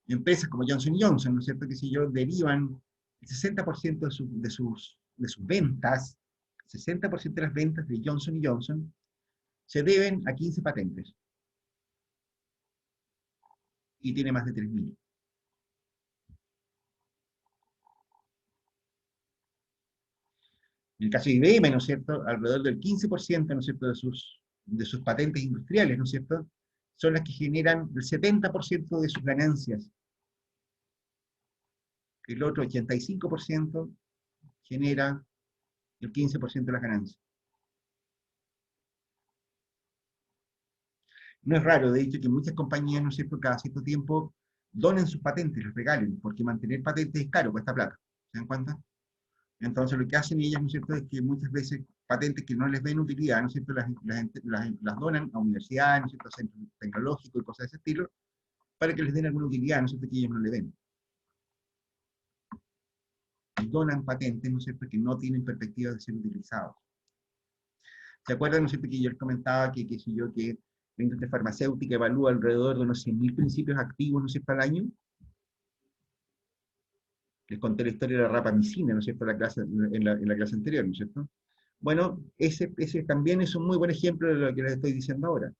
empresas como Johnson Johnson, ¿no es cierto?, que si yo derivan el 60% de sus ventas, 60% de las ventas de Johnson Johnson se deben a 15 patentes. Y tiene más de 3.000. En el caso de IBM, ¿no es cierto?, alrededor del 15%, ¿no es cierto?, de sus patentes industriales, ¿no es cierto?, son las que generan el 70% de sus ganancias. El otro 85% genera el 15% de las ganancias. No es raro, de hecho, que muchas compañías, ¿no es cierto?, cada cierto tiempo donen sus patentes, las regalen, porque mantener patentes es caro, cuesta plata. ¿Se dan cuenta? Entonces lo que hacen ellas, ¿no es cierto?, es que muchas veces patentes que no les ven utilidad, ¿no es cierto?, las donan a universidades, ¿no es cierto?, a centros tecnológicos y cosas de ese estilo, para que les den alguna utilidad, ¿no es cierto?, que ellos no le ven. Donan patentes, ¿no es cierto?, que no tienen perspectiva de ser utilizados. ¿Se acuerdan, no es cierto?, que yo les comentaba que la industria farmacéutica evalúa alrededor de unos 100.000 principios activos, ¿no es cierto?, al año? Les conté la historia de la rapamicina, ¿no es cierto?, en la clase anterior, ¿no es cierto? Bueno, ese también es un muy buen ejemplo de lo que les estoy diciendo ahora.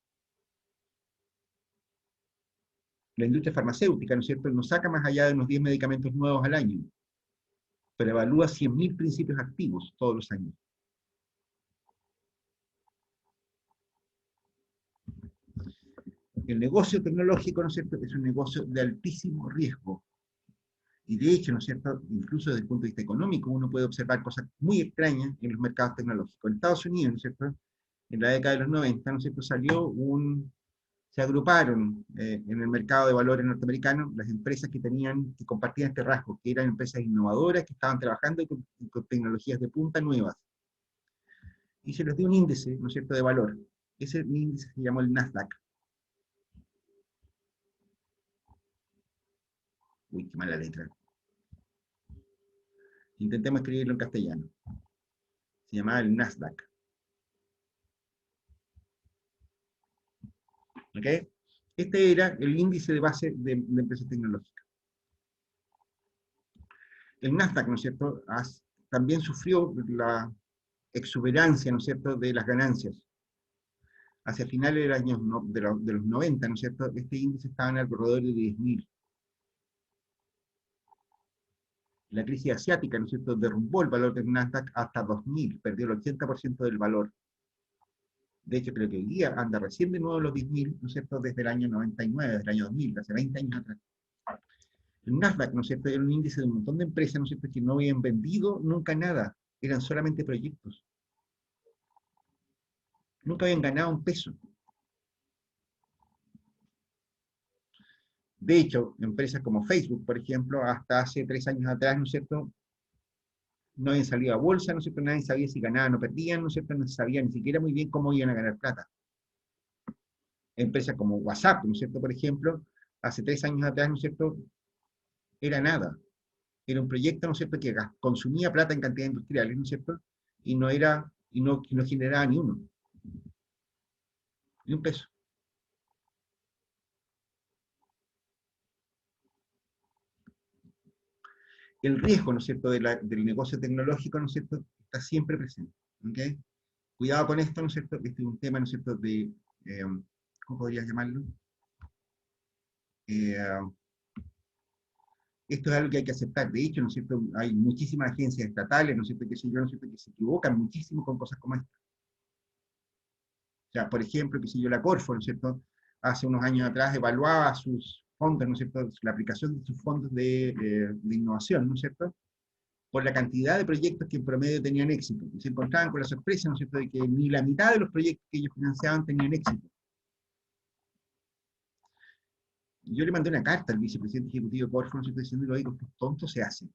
La industria farmacéutica, ¿no es cierto?, no saca más allá de unos 10 medicamentos nuevos al año, pero evalúa 100.000 principios activos todos los años. el negocio tecnológico, ¿no es cierto?, es un negocio de altísimo riesgo. Y de hecho, ¿no es cierto?, incluso desde el punto de vista económico, uno puede observar cosas muy extrañas en los mercados tecnológicos. En Estados Unidos, ¿no es cierto?, en la década de los 90, ¿no es cierto?, se agruparon en el mercado de valores norteamericano las empresas que compartían este rasgo, que eran empresas innovadoras, que estaban trabajando con tecnologías de punta nuevas. Y se les dio un índice, ¿no es cierto?, de valor. Ese índice se llamó el Nasdaq. Uy, qué mala letra. Intentemos escribirlo en castellano. Se llamaba el Nasdaq. ¿Ok? Este era el índice de base de empresas tecnológicas. El Nasdaq, ¿no es cierto?, también sufrió la exuberancia, ¿no es cierto?, de las ganancias. Hacia finales de los 90, ¿no es cierto?, este índice estaba en alrededor de 10.000. La crisis asiática, ¿no es cierto?, derrumbó el valor del Nasdaq hasta 2.000, perdió el 80% del valor. De hecho, creo que hoy día anda recién de nuevo los 10.000, ¿no es cierto?, desde el año 99, desde el año 2000, hace 20 años atrás. El Nasdaq, ¿no es cierto?, era un índice de un montón de empresas, ¿no es cierto?, que no habían vendido nunca nada, eran solamente proyectos. Nunca habían ganado un peso. De hecho, empresas como Facebook, por ejemplo, hasta hace 3 años atrás, ¿no es cierto?, no habían salido a bolsa, ¿no es cierto?, nadie sabía si ganaban o perdían, ¿no es cierto?, no se sabía ni siquiera muy bien cómo iban a ganar plata. Empresas como WhatsApp, ¿no es cierto?, por ejemplo, hace 3 años atrás, ¿no es cierto?, era nada. Era un proyecto, ¿no es cierto?, que consumía plata en cantidades industriales, ¿no es cierto?, y no generaba ni uno, ni un peso. El riesgo, ¿no es cierto?, del negocio tecnológico, ¿no es cierto?, está siempre presente. ¿Okay? Cuidado con esto, ¿no es cierto?, este es un tema, ¿no es cierto?, ¿cómo podrías llamarlo? Esto es algo que hay que aceptar. De hecho, ¿no es cierto?, hay muchísimas agencias estatales, ¿no es cierto?, ¿no es cierto?, que se equivocan muchísimo con cosas como esta. O sea, por ejemplo, la Corfo, ¿no es cierto?, hace unos años atrás evaluaba sus fondos, ¿no es cierto?, la aplicación de sus fondos de innovación, ¿no es cierto?, por la cantidad de proyectos que en promedio tenían éxito. Y se encontraban con la sorpresa, ¿no es cierto?, de que ni la mitad de los proyectos que ellos financiaban tenían éxito. Yo le mandé una carta al vicepresidente ejecutivo de Corfo, ¿no es cierto?, diciendo, oiga, estos tontos se hacen.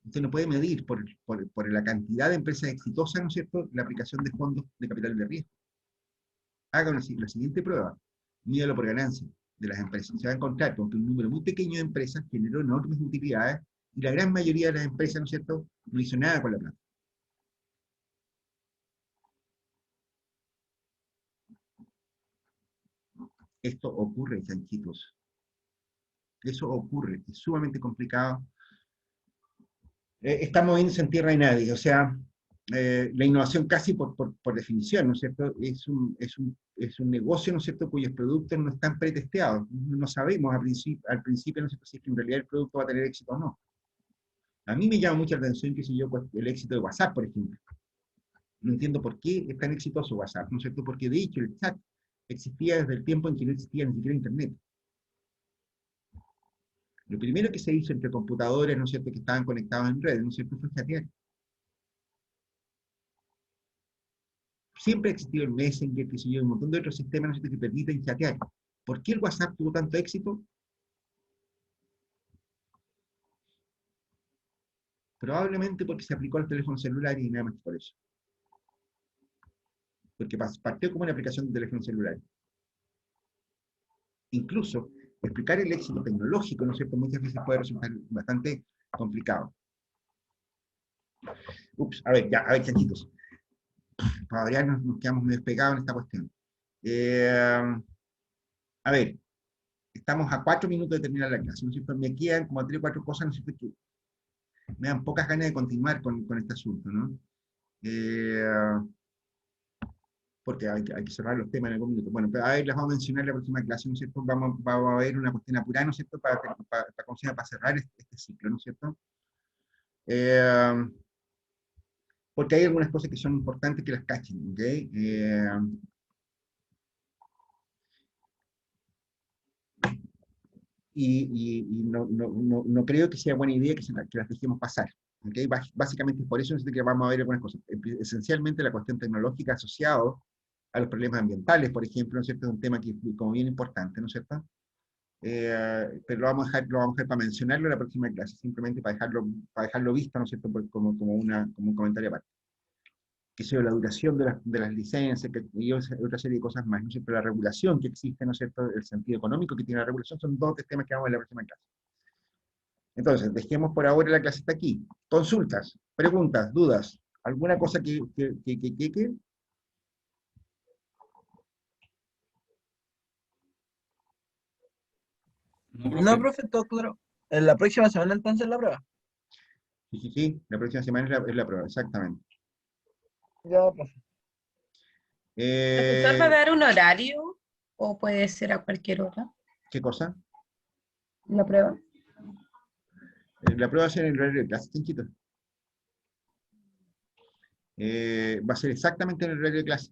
Usted no puede medir por la cantidad de empresas exitosas, ¿no es cierto?, la aplicación de fondos de capital de riesgo. Haga la siguiente prueba, mídalo por ganancia de las empresas. Se va a encontrar con que un número muy pequeño de empresas generó enormes utilidades y la gran mayoría de las empresas, ¿no es cierto?, no hizo nada con la plata. Esto ocurre, chanchitos. Eso ocurre, es sumamente complicado. Estamos moviéndose en tierra de nadie, o sea, la innovación casi por definición, ¿no es cierto?, es un negocio, ¿no es cierto?, cuyos productos no están pretesteados. No sabemos al principio, ¿no es cierto?, si es que en realidad el producto va a tener éxito o no. A mí me llama mucha atención, qué sé yo, el éxito de WhatsApp, por ejemplo. No entiendo por qué es tan exitoso WhatsApp, ¿no es cierto?, porque de hecho el chat existía desde el tiempo en que no existía ni siquiera Internet. Lo primero que se hizo entre computadores, ¿no es cierto?, que estaban conectados en redes, ¿no es cierto?, fue chatear. Siempre ha existido el Messenger, que sé yo, un montón de otros sistemas, ¿no es cierto?, que permiten chatear. ¿Por qué el WhatsApp tuvo tanto éxito? Probablemente porque se aplicó al teléfono celular y nada más que por eso. Porque partió como una aplicación de teléfono celular. Incluso, explicar el éxito tecnológico, ¿no es cierto?, muchas veces puede resultar bastante complicado. Ups, a ver, chanchitos. Para variar nos quedamos medio pegados en esta cuestión. A ver, estamos a 4 minutos de terminar la clase, ¿no es cierto? Me quedan como 3 o 4 cosas, ¿no es cierto?, que me dan pocas ganas de continuar con este asunto, ¿no? Porque hay que cerrar los temas en algún minuto. Bueno, pero a ver, les vamos a mencionar en la próxima clase, ¿no es cierto? Vamos a ver una cuestión apurada, ¿no es cierto?, para cerrar este ciclo, ¿no es cierto? Porque hay algunas cosas que son importantes que las cachen, ¿ok? y no creo que sea buena idea que las dejemos pasar. ¿Okay? Básicamente por eso es que vamos a ver algunas cosas. Esencialmente la cuestión tecnológica asociada a los problemas ambientales, por ejemplo, ¿no es cierto? Es un tema que es como bien importante, ¿no es cierto? Pero lo vamos a dejar para mencionarlo en la próxima clase, simplemente para dejarlo visto, ¿no es cierto? Como un comentario aparte. Que sea la duración de las licencias y otra serie de cosas más, ¿no es cierto? La regulación que existe, ¿no es cierto? El sentido económico que tiene la regulación, son dos temas que vamos a ver en la próxima clase. Entonces, dejemos por ahora la clase hasta aquí. Consultas, preguntas, dudas, alguna cosa que No, profe, todo claro. En la próxima semana entonces la prueba. sí, la próxima semana es la prueba, exactamente. Ya, profe. ¿El profesor va a dar un horario o puede ser a cualquier hora ¿Qué cosa? la prueba? La prueba va a ser en el horario de clase, Tinchito. Va a ser exactamente en el horario de clase.